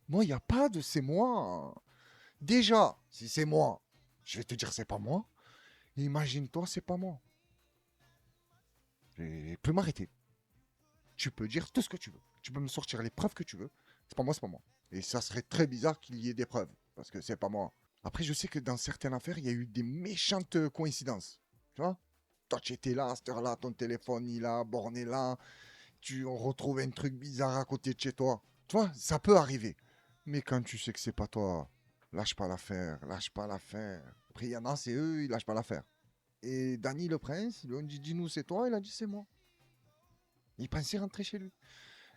Moi, il n'y a pas de c'est moi. Déjà, si c'est moi, je vais te dire c'est pas moi. Imagine-toi, c'est pas moi. Et peux m'arrêter. Tu peux dire tout ce que tu veux. Tu peux me sortir les preuves que tu veux. C'est pas moi, c'est pas moi. Et ça serait très bizarre qu'il y ait des preuves. Parce que c'est pas moi. Après, je sais que dans certaines affaires, il y a eu des méchantes coïncidences. Tu vois? Toi, tu étais là, à cette heure-là, ton téléphone, il a borné là. On retrouve un truc bizarre à côté de chez toi. Tu vois, ça peut arriver. Mais quand tu sais que c'est pas toi, lâche pas l'affaire, lâche pas l'affaire. Après, il y en a, c'est eux, ils lâchent pas l'affaire. Et Danny le Prince, ils lui ont dit, dis-nous, c'est toi. Il a dit, c'est moi. Il pensait rentrer chez lui.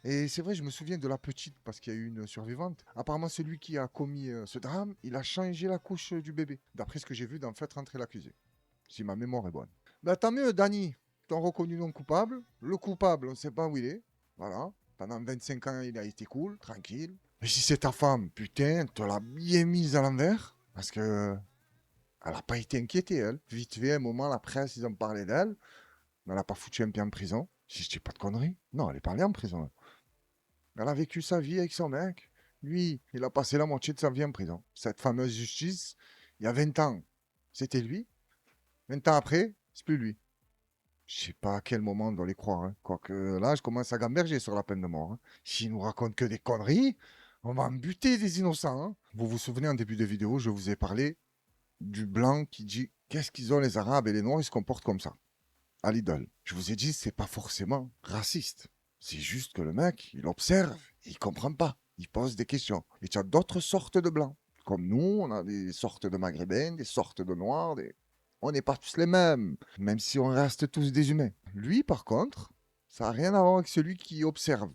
Et c'est vrai, je me souviens de la petite, parce qu'il y a eu une survivante. Apparemment, celui qui a commis ce drame, il a changé la couche du bébé, d'après ce que j'ai vu dans Faites rentrer l'accusé. Si ma mémoire est bonne. Bah tant mieux, Danny. T'ont reconnu non coupable. Le coupable, on ne sait pas où il est. Voilà. Pendant 25 ans, il a été cool, tranquille. Mais si c'est ta femme, putain, te l'a bien mise à l'envers. Parce que elle n'a pas été inquiétée, elle. Vite fait, un moment, la presse, ils ont parlé d'elle. Mais elle n'a pas foutu un pied en prison. Si je dis pas de conneries. Non, elle est pas allée en prison. Elle a vécu sa vie avec son mec. Lui, il a passé la moitié de sa vie en prison. Cette fameuse justice, il y a 20 ans, c'était lui. 20 ans après, c'est plus lui. Je sais pas à quel moment on doit les croire. Hein. Quoique là, je commence à gamberger sur la peine de mort. Hein. S'ils nous racontent que des conneries, on va en buter des innocents. Hein. Vous vous souvenez, en début de vidéo, je vous ai parlé du blanc qui dit qu'est-ce qu'ils ont les Arabes et les Noirs, ils se comportent comme ça. À l'idole. Je vous ai dit, c'est pas forcément raciste. C'est juste que le mec, il observe, il comprend pas. Il pose des questions. Et tu as d'autres sortes de blancs. Comme nous, on a des sortes de maghrébins, des sortes de noirs, on n'est pas tous les mêmes, même si on reste tous des humains. Lui, par contre, ça n'a rien à voir avec celui qui observe.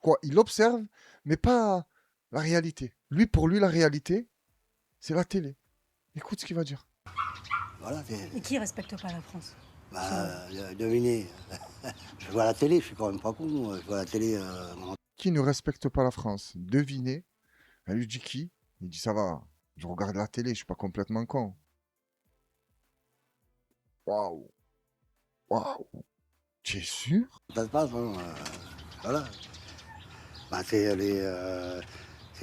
Quoi, il observe, mais pas la réalité. Lui, pour lui, la réalité, c'est la télé. Écoute ce qu'il va dire. Voilà, Et qui respecte pas la France? devinez. Je vois la télé, je suis quand même pas con. Je vois la télé. Qui ne respecte pas la France? Devinez. Elle lui dit qui? Il dit ça va, je regarde la télé, je suis pas complètement con. Waouh. Waouh. Tu es sûr? Ça se passe, hein, voilà. C'est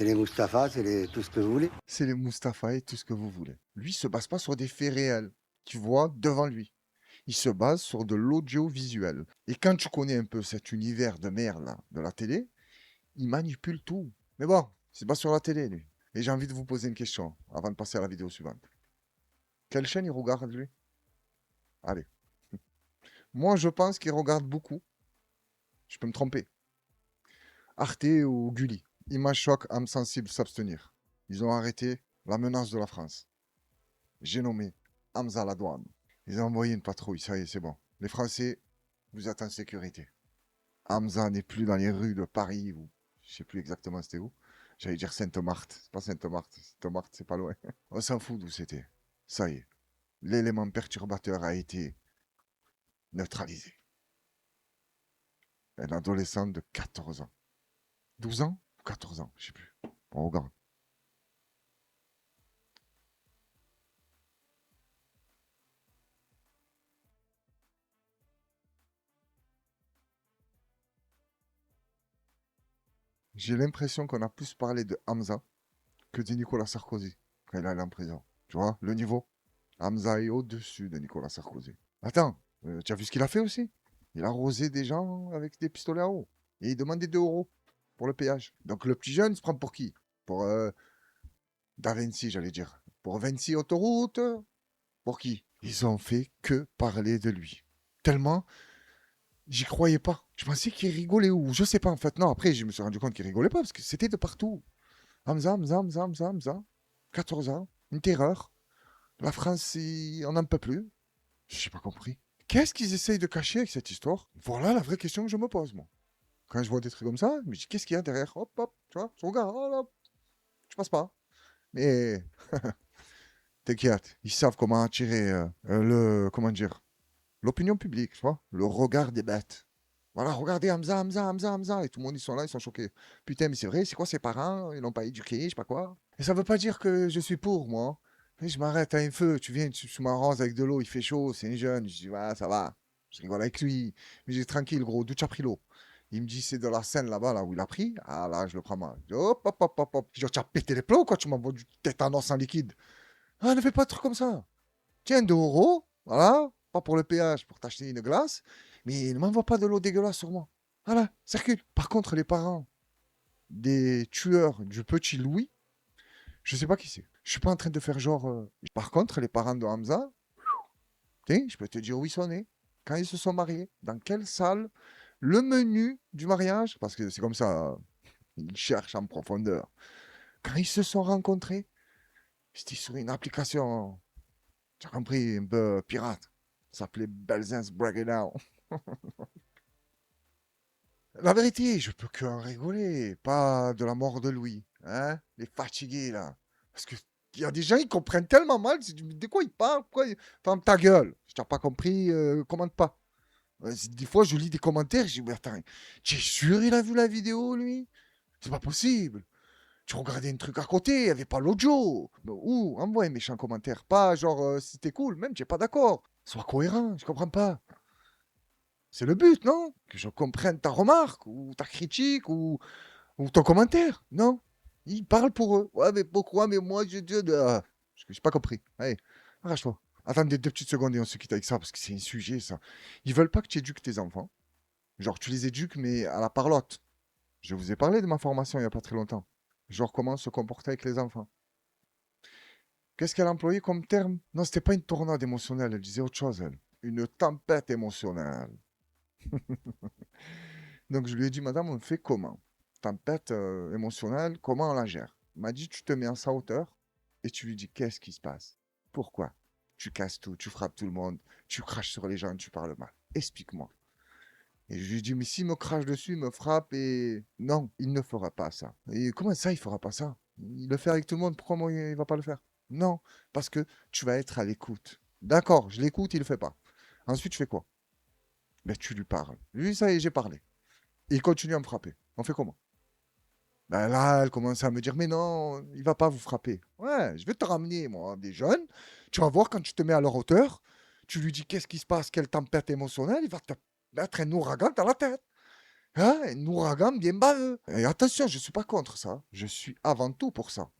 les Mustapha, tout ce que vous voulez. C'est les Mustapha et tout ce que vous voulez. Lui se base pas sur des faits réels qu'il voit devant lui. Il se base sur de l'audiovisuel. Et quand tu connais un peu cet univers de merde là, de la télé, il manipule tout. Mais bon, c'est pas sur la télé lui. Et j'ai envie de vous poser une question avant de passer à la vidéo suivante. Quelle chaîne il regarde lui? Allez. Moi je pense qu'il regarde beaucoup. Je peux me tromper. Arte ou Gulli. Image choc, âme sensible, s'abstenir. Ils ont arrêté la menace de la France. J'ai nommé Hamza Ladouane. Ils ont envoyé une patrouille, ça y est, c'est bon. Les Français, vous êtes en sécurité. Hamza n'est plus dans les rues de Paris, ou je sais plus exactement c'était où. J'allais dire Sainte-Marthe. C'est pas Sainte-Marthe. Sainte-Marthe, c'est pas loin. On s'en fout d'où c'était. Ça y est. L'élément perturbateur a été neutralisé. Un adolescent de 14 ans. 12 ans ou 14 ans, je sais plus. On regarde. J'ai l'impression qu'on a plus parlé de Hamza que de Nicolas Sarkozy quand il est allé en prison. Tu vois, le niveau. Hamza est au-dessus de Nicolas Sarkozy. Attends, tu as vu ce qu'il a fait aussi? Il a arrosé des gens avec des pistolets à eau. Et il demandait 2 euros pour le péage. Donc le petit jeune, il se prend pour qui? Pour Da Vinci, j'allais dire. Pour Vinci Autoroute? Pour qui? Ils ont fait que parler de lui. Tellement, j'y croyais pas. Je pensais qu'il rigolait ou je sais pas en fait. Non, après, je me suis rendu compte qu'il rigolait pas parce que c'était de partout. Hamza, Hamza, Hamza, Hamza, Hamza. 14 ans, une terreur. La France, on n'en peut plus. Je n'ai pas compris. Qu'est-ce qu'ils essayent de cacher avec cette histoire? Voilà la vraie question que je me pose, moi. Quand je vois des trucs comme ça, je me dis, qu'est-ce qu'il y a derrière? Hop, hop, tu vois, je regarde, oh là, je passe pas. Mais, t'inquiète, ils savent comment attirer comment dire, l'opinion publique, tu vois, le regard des bêtes. Voilà, regardez Hamza, Hamza, Hamza, Hamza. Et tout le monde, ils sont là, ils sont choqués. Putain, mais c'est vrai, c'est quoi ses parents? Ils l'ont pas éduqué, je sais pas quoi. Et ça veut pas dire que je suis pour, moi. Et je m'arrête à un feu, tu viens, tu m'arroses avec de l'eau, il fait chaud, c'est un jeune. Je dis, ouais, ça va. Je rigole avec lui. Mais je dis, tranquille, gros, d'où tu as pris l'eau? Il me dit, c'est de la Seine là-bas, là où il a pris. Ah là, je le prends mal. Je dis, hop, hop, hop, hop, hop. Je dis, tu as pété les plombs, quoi, tu m'envoies du tétanos en liquide. Ah, ne fais pas de trucs comme ça. Tiens, 2 euros, voilà, pas pour le péage, pour t'acheter une glace. Mais ne m'envoie pas de l'eau dégueulasse sur moi. Voilà, circule. Par contre, les parents des tueurs du petit Louis, je sais pas qui c'est. Je suis pas en train de faire genre. Par contre, les parents de Hamza, je peux te dire où ils sont nés, quand ils se sont mariés, dans quelle salle, le menu du mariage, parce que c'est comme ça, ils cherchent en profondeur. Quand ils se sont rencontrés, c'était sur une application, tu as compris, un peu pirate. Ça s'appelait Belzins Breakdown. La vérité, je peux que en rigoler, pas de la mort de Louis. Hein? Les fatigués, là. Parce que il y a des gens, ils comprennent tellement mal. De quoi ils parlent? Ferme ta gueule. Je t'ai pas compris, commente pas. Des fois, je lis des commentaires, je dis, mais attends, tu es sûr il a vu la vidéo, lui? C'est pas possible. Tu regardais un truc à côté, il n'y avait pas l'audio. Ou envoie un méchant commentaire. Pas genre, c'était cool, même, tu n'es pas d'accord. Sois cohérent, je comprends pas. C'est le but, non? Que je comprenne ta remarque, ou ta critique, ou ton commentaire, non? Ils parlent pour eux. Ouais, mais pourquoi? Mais moi, j'ai pas compris. Allez, arrache-toi. Attendez 2 petites secondes et on se quitte avec ça, parce que c'est un sujet, ça. Ils veulent pas que tu éduques tes enfants. Genre, tu les éduques, mais à la parlotte. Je vous ai parlé de ma formation il y a pas très longtemps. Genre, comment se comporter avec les enfants. Qu'est-ce qu'elle a employé comme terme? Non, c'était pas une tornade émotionnelle, elle disait autre chose, elle. Une tempête émotionnelle. Donc je lui ai dit, madame, on fait comment? Tempête émotionnelle, comment on la gère? Elle m'a dit, tu te mets en sa hauteur et tu lui dis, qu'est-ce qui se passe? Pourquoi? Tu casses tout, tu frappes tout le monde, tu craches sur les gens, tu parles mal. Explique-moi. Et je lui ai dit, mais s'il me crache dessus, il me frappe et... Non, il ne fera pas ça. Et comment ça, il fera pas ça? Il le fait avec tout le monde, pourquoi moi, il va pas le faire? Non, parce que tu vas être à l'écoute. D'accord, je l'écoute, il le fait pas. Ensuite, tu fais quoi? Ben, tu lui parles. Lui, ça y est, j'ai parlé. Et il continue à me frapper. On fait comment? Ben là, elle commence à me dire, mais non, il va pas vous frapper. Ouais, je vais te ramener, moi, des jeunes. Tu vas voir, quand tu te mets à leur hauteur, tu lui dis qu'est-ce qui se passe, quelle tempête émotionnelle, il va te mettre un ouragan dans la tête. Hein? Un ouragan bien baveux. Et attention, je ne suis pas contre ça. Je suis avant tout pour ça.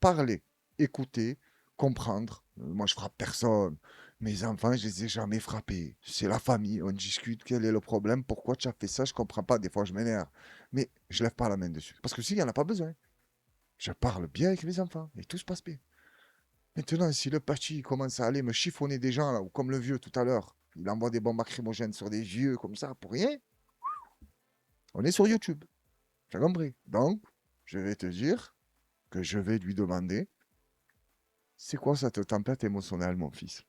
Parler, écouter, comprendre. Moi, je frappe personne. Mes enfants, je les ai jamais frappés. C'est la famille, on discute, quel est le problème, pourquoi tu as fait ça, je comprends pas, des fois je m'énerve. Mais je lève pas la main dessus. Parce que s'il n'y en a pas besoin. Je parle bien avec mes enfants et tout se passe bien. Maintenant, si le petit commence à aller me chiffonner des gens, là, ou comme le vieux tout à l'heure, il envoie des bombes lacrymogènes sur des vieux comme ça, pour rien, on est sur YouTube. Tu as compris? Donc, je vais te dire que je vais lui demander, c'est quoi cette tempête émotionnelle, mon fils?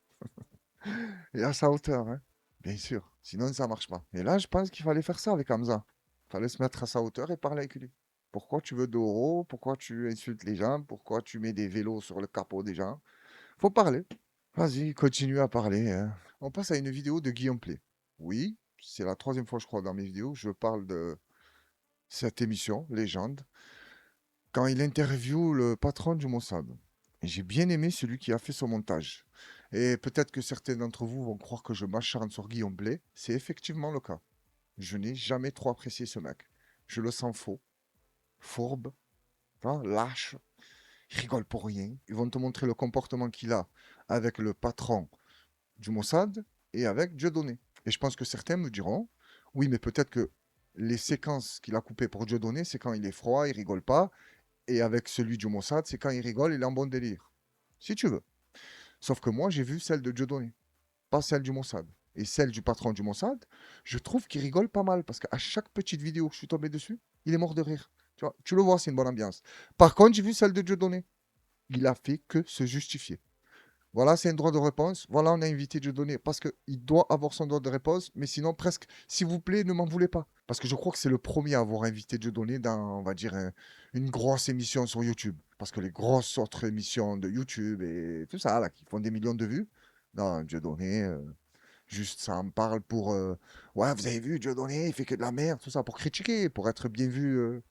Et à sa hauteur, hein? Bien sûr. Sinon, ça marche pas. Et là, je pense qu'il fallait faire ça avec Hamza. Il fallait se mettre à sa hauteur et parler avec lui. Pourquoi tu veux Doro? Pourquoi tu insultes les gens? Pourquoi tu mets des vélos sur le capot des gens? Faut parler. Vas-y, continue à parler, hein. On passe à une vidéo de Guillaume Play. Oui, c'est la 3e fois, je crois, dans mes vidéos. Je parle de cette émission, Légende, quand il interviewe le patron du Mossad. Et j'ai bien aimé celui qui a fait son montage. Et peut-être que certains d'entre vous vont croire que je m'acharne sur Guillaume Play. C'est effectivement le cas. Je n'ai jamais trop apprécié ce mec. Je le sens faux, fourbe, hein, lâche. Il rigole pour rien. Ils vont te montrer le comportement qu'il a avec le patron du Mossad et avec Dieudonné. Et je pense que certains me diront, oui, mais peut-être que les séquences qu'il a coupées pour Dieudonné, c'est quand il est froid, il rigole pas. Et avec celui du Mossad, c'est quand il rigole, il est en bon délire. Si tu veux. Sauf que moi, j'ai vu celle de Dieudonné, pas celle du Mossad. Et celle du patron du Mossad, je trouve qu'il rigole pas mal, parce qu'à chaque petite vidéo que je suis tombé dessus, il est mort de rire. Tu vois, tu le vois, c'est une bonne ambiance. Par contre, j'ai vu celle de Dieudonné. Il a fait que se justifier. Voilà, c'est un droit de réponse. Voilà, on a invité Dieudonné parce qu'il doit avoir son droit de réponse. Mais sinon, presque, s'il vous plaît, ne m'en voulez pas. Parce que je crois que c'est le premier à avoir invité Dieudonné dans, on va dire, une grosse émission sur YouTube. Parce que les grosses autres émissions de YouTube et tout ça, là, qui font des millions de vues, non, Dieudonné, juste ça en parle pour... ouais, vous avez vu, Dieudonné, il fait que de la merde, tout ça, pour critiquer, pour être bien vu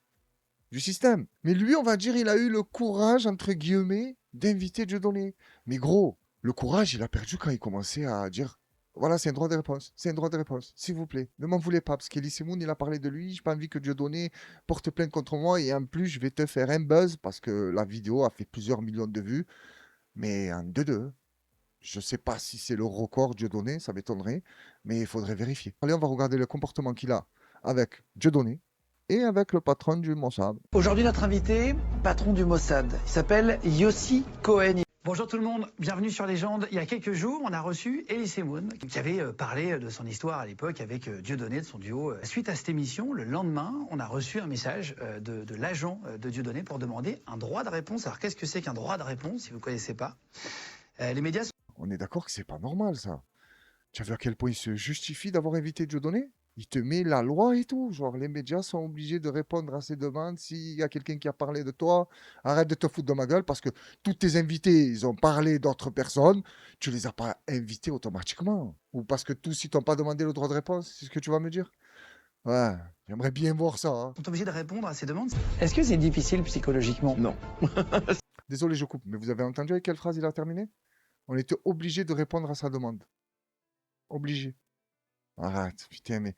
du système. Mais lui, on va dire, il a eu le courage, entre guillemets, d'inviter Dieudonné. Mais gros, le courage, il a perdu quand il commençait à dire voilà, c'est un droit de réponse, c'est un droit de réponse, s'il vous plaît, ne m'en voulez pas, parce qu'Elie Semoun, il a parlé de lui, j'ai pas envie que Dieudonné porte plainte contre moi, et en plus, je vais te faire un buzz, parce que la vidéo a fait plusieurs millions de vues, mais en 2-2. Je sais pas si c'est le record Dieudonné, ça m'étonnerait, mais il faudrait vérifier. Allez, on va regarder le comportement qu'il a avec Dieudonné et avec le patron du Mossad. Aujourd'hui, notre invité, patron du Mossad, il s'appelle Yossi Cohen. Bonjour tout le monde, bienvenue sur Légende. Il y a quelques jours, on a reçu Elie Semoun qui avait parlé de son histoire à l'époque avec Dieudonné, de son duo. Suite à cette émission, le lendemain, on a reçu un message de l'agent de Dieudonné pour demander un droit de réponse. Alors qu'est-ce que c'est qu'un droit de réponse, si vous ne connaissez pas? Les médias... On est d'accord que c'est pas normal, ça. Tu as vu à quel point il se justifie d'avoir invité Dieudonné? Il te met la loi et tout. Genre, les médias sont obligés de répondre à ces demandes. S'il y a quelqu'un qui a parlé de toi, arrête de te foutre de ma gueule parce que tous tes invités, ils ont parlé d'autres personnes. Tu les as pas invités automatiquement. Ou parce que tous, ils t'ont pas demandé le droit de réponse. C'est ce que tu vas me dire? Ouais, j'aimerais bien voir ça. Hein. Sont obligés de répondre à ces demandes. Est-ce que c'est difficile psychologiquement? Non. Désolé, je coupe, mais vous avez entendu avec quelle phrase il a terminé? On était obligé de répondre à sa demande. Obligé. Arrête, putain, mais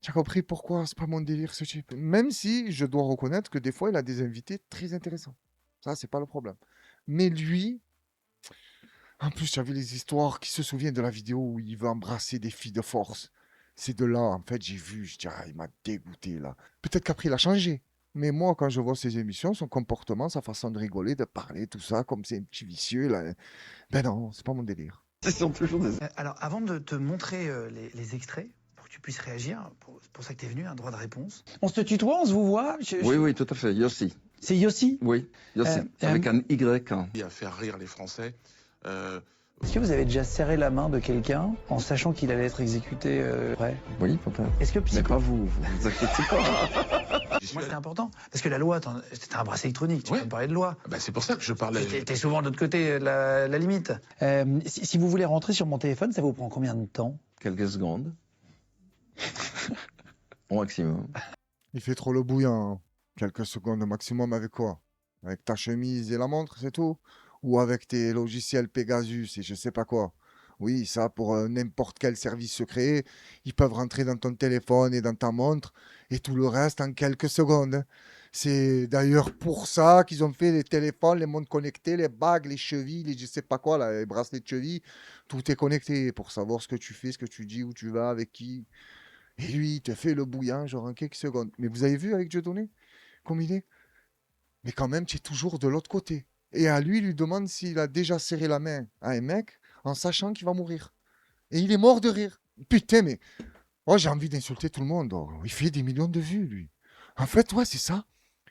tu as compris pourquoi c'est pas mon délire ce type. Même si je dois reconnaître que des fois il a des invités très intéressants. Ça, c'est pas le problème. Mais lui, en plus, tu as vu les histoires qui se souviennent de la vidéo où il veut embrasser des filles de force. C'est de là, en fait, j'ai vu, je dis, ah, il m'a dégoûté là. Peut-être qu'après il a changé. Mais moi, quand je vois ses émissions, son comportement, sa façon de rigoler, de parler, tout ça, comme c'est un petit vicieux, là. Ben non, c'est pas mon délire. Ce sont toujours des... Alors, avant de te montrer les extraits, pour que tu puisses réagir, c'est pour ça que tu es venu, un droit de réponse. On se tutoie, on se vous voit? Oui, oui, tout à fait. Yossi. C'est Yossi? Oui, Yossi. Avec un Y. À faire rire les Français. Est-ce que vous avez déjà serré la main de quelqu'un en sachant qu'il allait être exécuté après? Oui, peut-être. Est-ce que Mais pas vous vous inquiétez pas. Moi, c'est important. Parce que la loi, c'est un bracelet électronique, tu peux me parler de loi. Bah, c'est pour ça que je parlais. T'es souvent de l'autre côté de la limite. Si vous voulez rentrer sur mon téléphone, ça vous prend combien de temps? Quelques secondes. Au maximum. Il fait trop le bouillant. Hein. Quelques secondes au maximum avec quoi? Avec ta chemise et la montre, c'est tout? Ou avec tes logiciels Pegasus et je sais pas quoi? Oui, ça, pour n'importe quel service secret, ils peuvent rentrer dans ton téléphone et dans ta montre et tout le reste en quelques secondes. Hein. C'est d'ailleurs pour ça qu'ils ont fait les téléphones, les montres connectées, les bagues, les chevilles, les je sais pas quoi, là, les bracelets de cheville. Tout est connecté pour savoir ce que tu fais, ce que tu dis, où tu vas, avec qui. Et lui, il te fait le bouillant, genre en quelques secondes. Mais vous avez vu avec Dieudonné, comme il est? Mais quand même, tu es toujours de l'autre côté. Et à lui, il lui demande s'il a déjà serré la main à un mec en sachant qu'il va mourir. Et il est mort de rire. Putain, mais... Oh, j'ai envie d'insulter tout le monde. Oh, il fait des millions de vues, lui. En fait, ouais, c'est ça.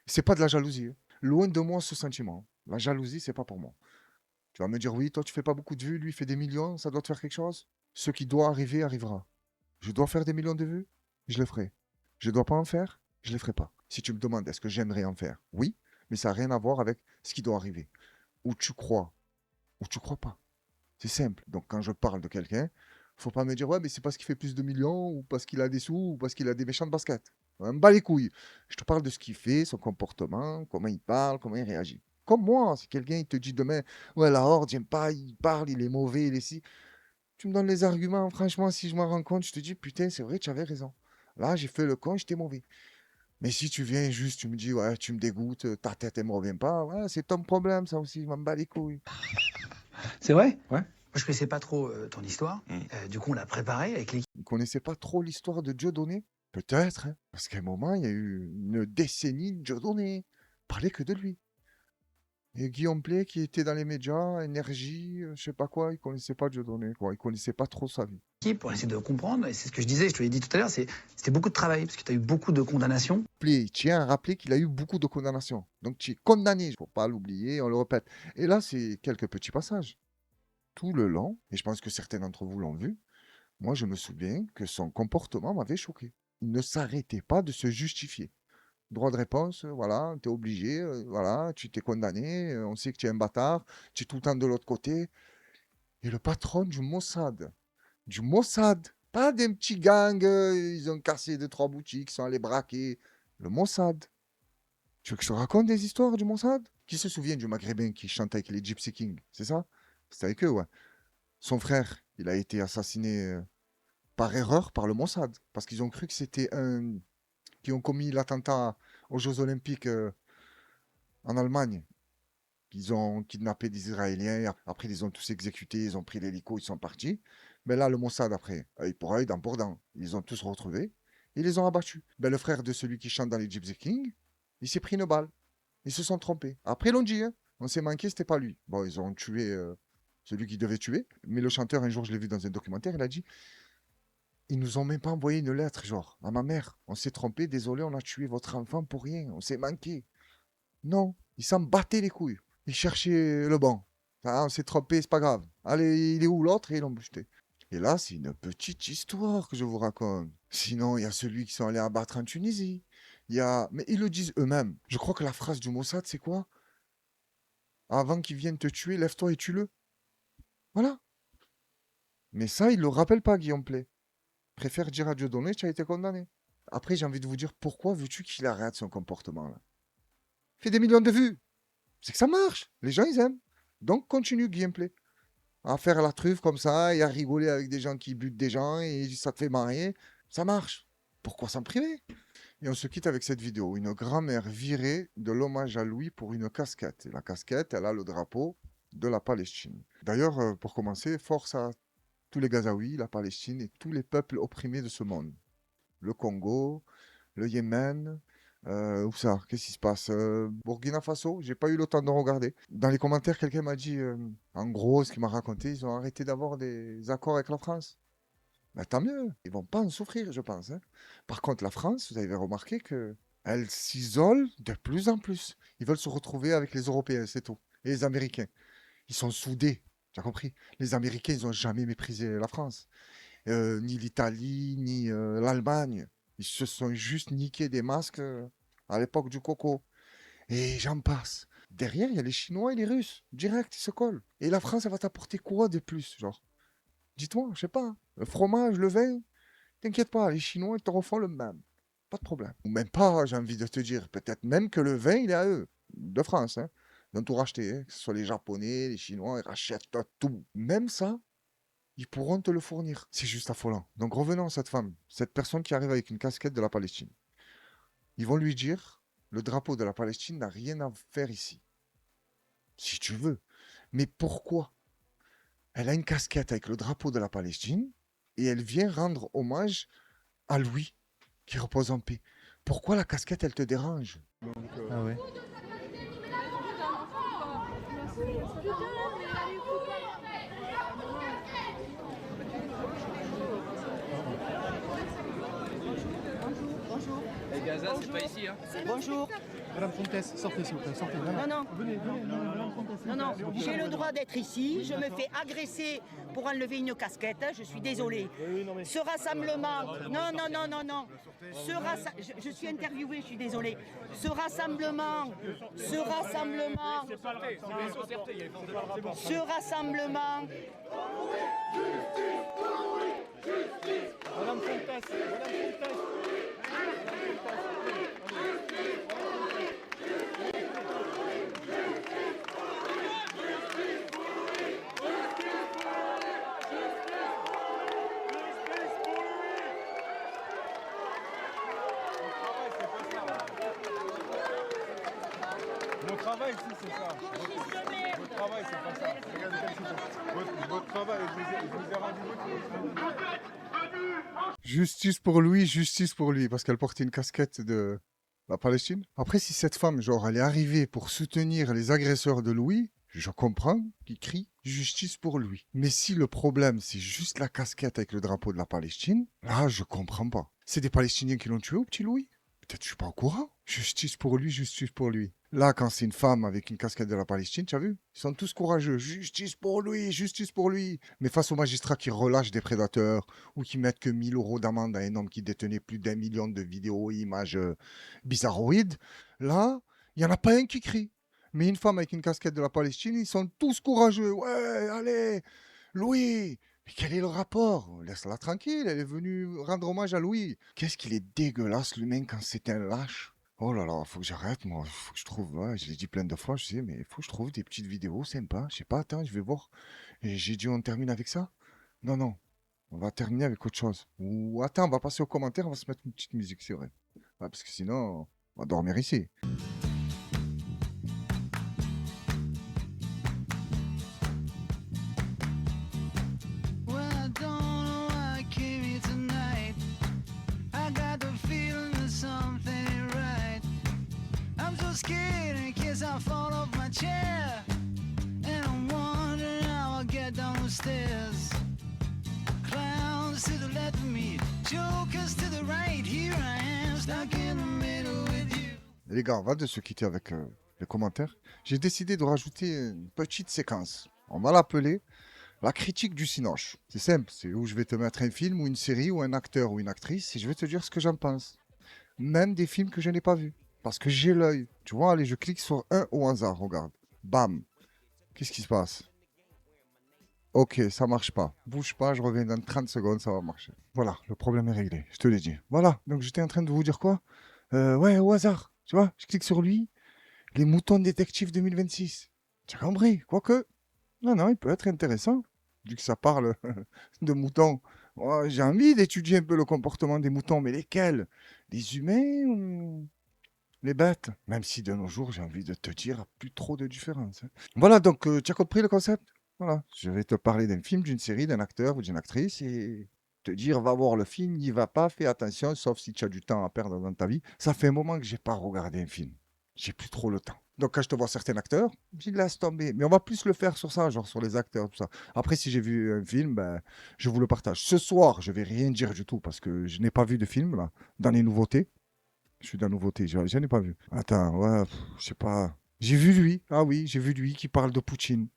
C'est pas de la jalousie. Hein. Loin de moi ce sentiment. La jalousie, c'est pas pour moi. Tu vas me dire, oui, toi, tu fais pas beaucoup de vues, lui, il fait des millions, ça doit te faire quelque chose. Ce qui doit arriver, arrivera. Je dois faire des millions de vues, je le ferai. Je dois pas en faire, je le ferai pas. Si tu me demandes, est-ce que j'aimerais en faire? Oui, mais ça n'a rien à voir avec ce qui doit arriver. Ou tu crois, ou tu crois pas. C'est simple. Donc, quand je parle de quelqu'un, faut pas me dire, ouais, mais c'est parce qu'il fait plus de millions, ou parce qu'il a des sous, ou parce qu'il a des méchants de basket. On me bat les couilles. Je te parle de ce qu'il fait, son comportement, comment il parle, comment il réagit. Comme moi, si quelqu'un il te dit demain, ouais, la horde, j'aime pas, il parle, il est mauvais, il est si. Tu me donnes les arguments, franchement, si je m'en rends compte, je te dis, putain, c'est vrai, tu avais raison. Là, j'ai fait le con, j'étais mauvais. Mais si tu viens juste, tu me dis, ouais, tu me dégoûtes, ta tête, elle me revient pas, ouais, c'est ton problème, ça aussi, je m'en bats les couilles. C'est vrai? Ouais. Moi, je connaissais pas trop ton histoire. Du coup, on l'a préparé avec l'équipe. Vous ne connaissez pas trop l'histoire de Dieudonné? Peut-être, hein, parce qu'à un moment, il y a eu une décennie de Dieudonné. Parlait que de lui. Et Guillaume Play, qui était dans les médias, Énergie, je sais pas quoi, il connaissait pas Dieudonné, quoi. Il connaissait pas trop sa vie. Pour essayer de comprendre, et c'est ce que je disais, je te l'ai dit tout à l'heure, c'était beaucoup de travail, parce que tu as eu beaucoup de condamnations. Play, tiens à rappeler qu'il a eu beaucoup de condamnations. Donc tu es condamné, il ne faut pas l'oublier, on le répète. Et là, c'est quelques petits passages. Tout le long, et je pense que certains d'entre vous l'ont vu, moi je me souviens que son comportement m'avait choqué. Il ne s'arrêtait pas de se justifier. Droit de réponse, voilà, tu es obligé, voilà, tu t'es condamné, on sait que tu es un bâtard, tu es tout le temps de l'autre côté. Et le patron du Mossad, pas des petits gangs, ils ont cassé 2-3 boutiques, ils sont allés braquer. Le Mossad. Tu veux que je te raconte des histoires du Mossad? Qui se souvient du Maghrébin qui chante avec les Gypsy Kings? C'est ça? C'est avec eux, ouais. Son frère, il a été assassiné par erreur par le Mossad, parce qu'ils ont cru que c'était un... qui ont commis l'attentat aux Jeux Olympiques en Allemagne. Ils ont kidnappé des Israéliens, après ils les ont tous exécutés, ils ont pris l'hélico, ils sont partis. Mais là, le Mossad, après, œil pour œil, dent pour dent, ils les ont tous retrouvés, et ils les ont abattus. Ben, le frère de celui qui chante dans les Gypsy Kings, il s'est pris une balle. Ils se sont trompés. Après, ils l'ont dit, hein, on s'est manqué, c'était pas lui. Bon, ils ont tué celui qui devait tuer, mais le chanteur, un jour, je l'ai vu dans un documentaire, il a dit, ils nous ont même pas envoyé une lettre, genre, à ma mère, on s'est trompé, désolé, on a tué votre enfant pour rien, on s'est manqué. Non, ils s'en battaient les couilles. Ils cherchaient le banc. Ah, on s'est trompé, c'est pas grave. Allez, il est où l'autre? Et ils l'ont buté. Et là, c'est une petite histoire que je vous raconte. Sinon, il y a celui qui sont allés abattre en Tunisie. Il y a... Mais ils le disent eux-mêmes. Je crois que la phrase du Mossad, c'est quoi? Avant qu'ils viennent te tuer, lève-toi et tue-le. Voilà. Mais ça, il ne le rappelle pas, Guillaume Play. Préfère dire à Dieudonné, tu as été condamné. Après, j'ai envie de vous dire, pourquoi veux-tu qu'il arrête son comportement là? Fait des millions de vues. C'est que ça marche. Les gens, ils aiment. Donc, continue, Guillaume Play. À faire la truffe comme ça et à rigoler avec des gens qui butent des gens et ça te fait marrer. Ça marche. Pourquoi s'en priver? Et on se quitte avec cette vidéo. Une grand-mère virée de l'hommage à Louis pour une casquette. Et la casquette, elle a le drapeau de la Palestine. D'ailleurs, pour commencer, force à tous les Gazaouis, la Palestine et tous les peuples opprimés de ce monde. Le Congo, le Yémen, où ça? Qu'est-ce qui se passe? Burkina Faso, j'ai pas eu le temps de regarder. Dans les commentaires, quelqu'un m'a dit, en gros, ce qu'il m'a raconté, ils ont arrêté d'avoir des accords avec la France. Ben, tant mieux, ils vont pas en souffrir, je pense. Hein. Par contre, la France, vous avez remarqué qu'elle s'isole de plus en plus. Ils veulent se retrouver avec les Européens, c'est tout. Et les Américains. Ils sont soudés, tu as compris? Les Américains, ils n'ont jamais méprisé la France. Ni l'Italie, ni l'Allemagne. Ils se sont juste niqués des masques à l'époque du coco. Et j'en passe. Derrière, il y a les Chinois et les Russes. Direct, ils se collent. Et la France, elle va t'apporter quoi de plus, genre? Dis-toi, je sais pas. Le fromage, le vin. T'inquiète pas, les Chinois, ils te refont le même. Pas de problème. Ou même pas, j'ai envie de te dire. Peut-être même que le vin, il est à eux. De France, hein. Ils ont tout racheté. Hein. Que ce soit les Japonais, les Chinois, ils rachètent tout. Même ça, ils pourront te le fournir. C'est juste affolant. Donc revenons à cette femme, cette personne qui arrive avec une casquette de la Palestine. Ils vont lui dire, le drapeau de la Palestine n'a rien à faire ici. Si tu veux. Mais pourquoi? Elle a une casquette avec le drapeau de la Palestine et elle vient rendre hommage à Louis, qui repose en paix. Pourquoi la casquette, elle te dérange? Ah ouais. Et Gaza, c'est pas ici, hein. Bonjour. Madame Comtesse, sortez s'il vous plaît, sortez. Non. Venez, Madame Comtesse. Non, j'ai le droit d'être ici. Je me fais agresser pour enlever une casquette. Je suis désolée. Ce rassemblement. Non. Je suis interviewée, je suis désolée. Ce rassemblement. Madame Comtesse. Mon travail, si, c'est ça. Votre travail, c'est pas ça. Regardez quel c'est. Votre travail, je vous ai rendu votre. Justice pour lui, parce qu'elle portait une casquette de la Palestine. Après, si cette femme, genre, elle est arrivée pour soutenir les agresseurs de Louis, je comprends qu'il crie justice pour lui. Mais si le problème, c'est juste la casquette avec le drapeau de la Palestine, là, je comprends pas. C'est des Palestiniens qui l'ont tué au petit Louis? Peut-être je suis pas au courant. Justice pour lui. Là, quand c'est une femme avec une casquette de la Palestine, tu as vu? Ils sont tous courageux. Justice pour lui. Mais face aux magistrats qui relâchent des prédateurs ou qui mettent que 1000 € d'amende à un homme qui détenait plus d'1 million de vidéos et images bizarroïdes, là, il n'y en a pas un qui crie. Mais une femme avec une casquette de la Palestine, ils sont tous courageux. Ouais, allez, Louis. Mais quel est le rapport? Laisse-la tranquille, elle est venue rendre hommage à Louis. Qu'est-ce qu'il est dégueulasse, l'humain, quand c'est un lâche. Oh là là, faut que j'arrête, moi. Faut que je trouve, ouais, je l'ai dit plein de fois, je sais, mais il faut que je trouve des petites vidéos sympas. Je sais pas, attends, je vais voir. Et j'ai dit, on termine avec ça? Non. On va terminer avec autre chose. Ou attends, on va passer aux commentaires, on va se mettre une petite musique, c'est vrai. Ouais, parce que sinon, on va dormir ici. Scared in case I fall off my chair, and I'm wondering how I'll get down the stairs. Clowns to the left of me, jokers to the right. Here I am, stuck in the middle with you. Les gars, on va de se quitter avec les commentaires. J'ai décidé de rajouter une petite séquence. On va l'appeler La critique du cinoche. C'est simple, c'est où je vais te mettre un film ou une série ou un acteur ou une actrice et je vais te dire ce que j'en pense. Même des films que je n'ai pas vus. Parce que j'ai l'œil. Tu vois, allez, je clique sur un au hasard, regarde. Bam. Qu'est-ce qui se passe? Ok, ça marche pas. Bouge pas, je reviens dans 30 secondes, ça va marcher. Voilà, le problème est réglé, je te l'ai dit. Voilà, donc j'étais en train de vous dire quoi? Ouais, au hasard. Tu vois, je clique sur lui. Les moutons détectives 2026. Tu as compris? Quoique, non, il peut être intéressant. Vu que ça parle de moutons. Ouais, j'ai envie d'étudier un peu le comportement des moutons, mais lesquels? Les humains ou les bêtes? Même si de nos jours, j'ai envie de te dire, plus trop de différence. Hein. Voilà, donc tu as compris le concept? Voilà, je vais te parler d'un film, d'une série, d'un acteur ou d'une actrice et te dire, va voir le film, n'y va pas, fais attention, sauf si tu as du temps à perdre dans ta vie. Ça fait un moment que j'ai pas regardé un film. J'ai plus trop le temps. Donc quand je te vois certains acteurs, je laisse tomber. Mais on va plus le faire sur ça, genre sur les acteurs, tout ça. Après, si j'ai vu un film, ben, je vous le partage. Ce soir, je vais rien dire du tout parce que je n'ai pas vu de film là, dans les nouveautés. Je suis dans les nouveautés, je n'ai pas vu. Attends, ouais, je sais pas. J'ai vu lui, ah oui, j'ai vu lui qui parle de Poutine.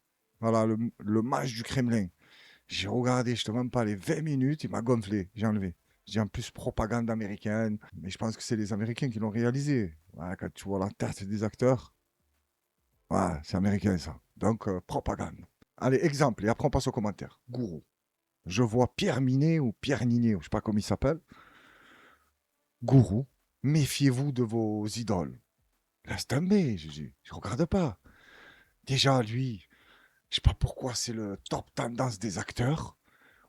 Voilà, le mage du Kremlin. J'ai regardé, je te mens pas, les 20 minutes, il m'a gonflé, j'ai enlevé. J'ai en plus propagande américaine, mais je pense que c'est les Américains qui l'ont réalisé. Ouais, quand tu vois la tête des acteurs, ouais, c'est américain ça. Donc, propagande. Allez, exemple, et après on passe aux commentaires. Gourou. Je vois Pierre Minet ou Pierre Ninet, ou je sais pas comment il s'appelle. Gourou, méfiez-vous de vos idoles. Laisse tomber, je regarde pas. Déjà, lui, je sais pas pourquoi c'est le top tendance des acteurs.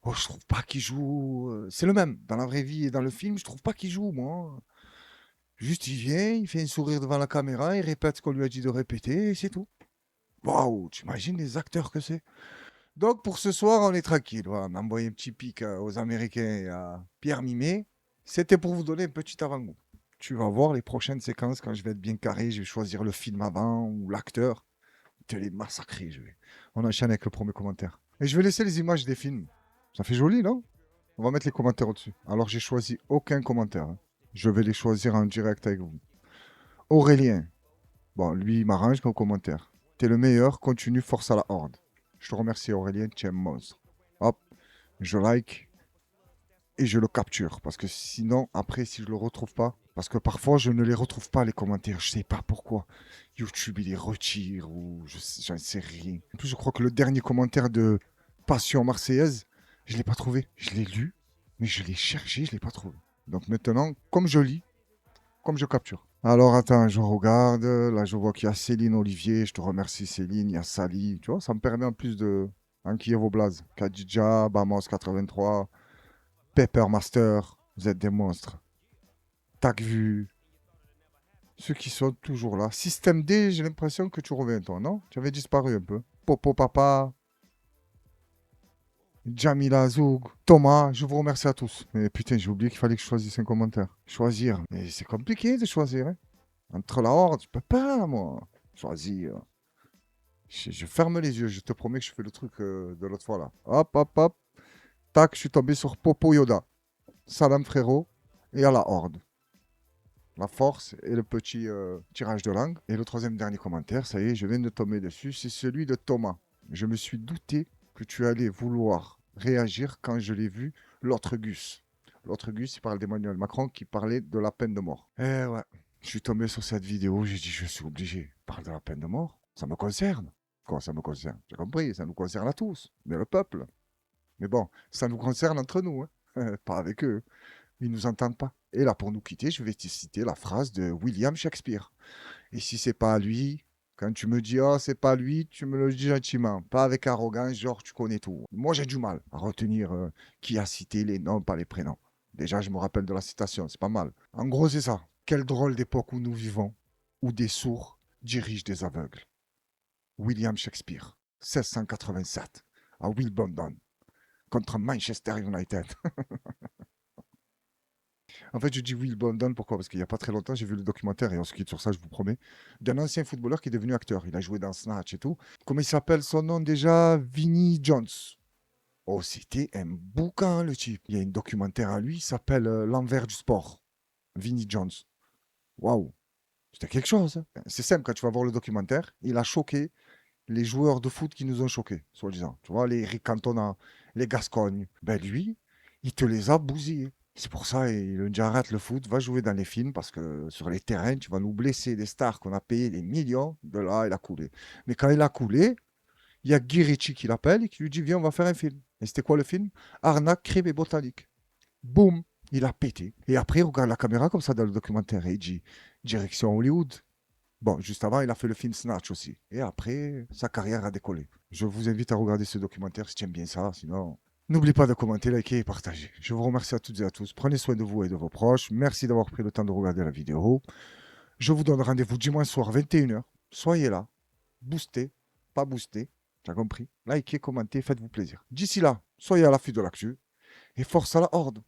Oh, je trouve pas qu'il joue. C'est le même. Dans la vraie vie et dans le film, je trouve pas qu'il joue, moi. Juste, il vient, il fait un sourire devant la caméra, il répète ce qu'on lui a dit de répéter, et c'est tout. Waouh, tu imagines les acteurs que c'est? Donc, pour ce soir, on est tranquille. Voilà, on a envoyé un petit pic aux Américains et à Pierre Mimet. C'était pour vous donner un petit avant-goût. Tu vas voir les prochaines séquences quand je vais être bien carré. Je vais choisir le film avant ou l'acteur. Te les massacrer, je vais. On enchaîne avec le premier commentaire. Et je vais laisser les images des films. Ça fait joli, non? On va mettre les commentaires au-dessus. Alors, j'ai choisi aucun commentaire. Hein. Je vais les choisir en direct avec vous. Aurélien. Bon, lui, il m'arrange comme commentaire. T'es le meilleur, continue, force à la horde. Je te remercie, Aurélien, tu es un monstre. Hop, je like et je le capture. Parce que sinon, après, si je le retrouve pas, parce que parfois, je ne les retrouve pas, les commentaires. Je sais pas pourquoi. YouTube, il les retire ou j'en sais rien. En plus, je crois que le dernier commentaire de Passion Marseillaise, je l'ai pas trouvé. Je l'ai lu, mais je l'ai cherché, je l'ai pas trouvé. Donc maintenant, comme je lis, comme je capture. Alors attends, je regarde. Là, je vois qu'il y a Céline Olivier. Je te remercie, Céline. Il y a Sally. Tu vois, ça me permet en plus de enquiller vos blazes. Khadija, Bamos83, Pepper Master. Vous êtes des monstres. Tagvu. Ceux qui sont toujours là. Système D, j'ai l'impression que tu reviens, toi, non? Tu avais disparu un peu. Popo Papa. Jamila Zoug, Thomas, je vous remercie à tous. Mais putain, j'ai oublié qu'il fallait que je choisisse un commentaire. Choisir. Mais c'est compliqué de choisir. Hein. Entre la horde, je peux pas, moi. Choisir. Je ferme les yeux, je te promets que je fais le truc de l'autre fois là. Hop, hop, hop. Tac, je suis tombé sur Popo Yoda. Salam frérot. Et à la horde. La force et le petit tirage de langue. Et le troisième dernier commentaire, ça y est, je viens de tomber dessus. C'est celui de Thomas. Je me suis douté que tu allais vouloir réagir quand je l'ai vu, l'autre Gus. L'autre Gus, il parle d'Emmanuel Macron qui parlait de la peine de mort. Eh ouais, je suis tombé sur cette vidéo, j'ai dit, je suis obligé. Il parle de la peine de mort, ça me concerne. Quoi, ça me concerne? J'ai compris, ça nous concerne à tous, mais le peuple. Mais bon, ça nous concerne entre nous, hein. Pas avec eux. Ils nous entendent pas. Et là, pour nous quitter, je vais te citer la phrase de William Shakespeare. Et si c'est pas lui... Quand tu me dis, oh, c'est pas lui, tu me le dis gentiment. Pas avec arrogance, genre, tu connais tout. Moi, j'ai du mal à retenir qui a cité les noms, pas les prénoms. Déjà, je me rappelle de la citation, c'est pas mal. En gros, c'est ça. Quelle drôle d'époque où nous vivons, où des sourds dirigent des aveugles. William Shakespeare, 1687, à Wimbledon, contre Manchester United. En fait, je dis Wimbledon, pourquoi? Parce qu'il n'y a pas très longtemps, j'ai vu le documentaire, et on se quitte sur ça, je vous promets, d'un ancien footballeur qui est devenu acteur. Il a joué dans Snatch et tout. Comment il s'appelle son nom déjà? Vinnie Jones. Oh, c'était un boucan, le type. Il y a un documentaire à lui, il s'appelle L'envers du sport. Vinnie Jones. Waouh. C'était quelque chose. Hein. C'est simple, quand tu vas voir le documentaire, il a choqué les joueurs de foot qui nous ont choqués, soi-disant. Tu vois, les Eric Cantona, les Gascogne. Ben lui, il te les a bousillés. C'est pour ça, il dit arrête le foot, va jouer dans les films parce que sur les terrains, tu vas nous blesser des stars qu'on a payé des millions. De là, il a coulé. Mais quand il a coulé, il y a Guy Ritchie qui l'appelle et qui lui dit viens, on va faire un film. Et c'était quoi le film? Arnaque, crime et botanique. Boum, il a pété. Et après, il regarde la caméra comme ça dans le documentaire et il dit direction Hollywood. Bon, juste avant, il a fait le film Snatch aussi. Et après, sa carrière a décollé. Je vous invite à regarder ce documentaire si tu aimes bien ça. Sinon, n'oublie pas de commenter, liker et partager. Je vous remercie à toutes et à tous. Prenez soin de vous et de vos proches. Merci d'avoir pris le temps de regarder la vidéo. Je vous donne rendez-vous dimanche soir 21h. Soyez là. Boostez, pas boostez. Tu as compris? Likez, commentez, faites-vous plaisir. D'ici là, soyez à l'affût de l'actu. Et force à la horde.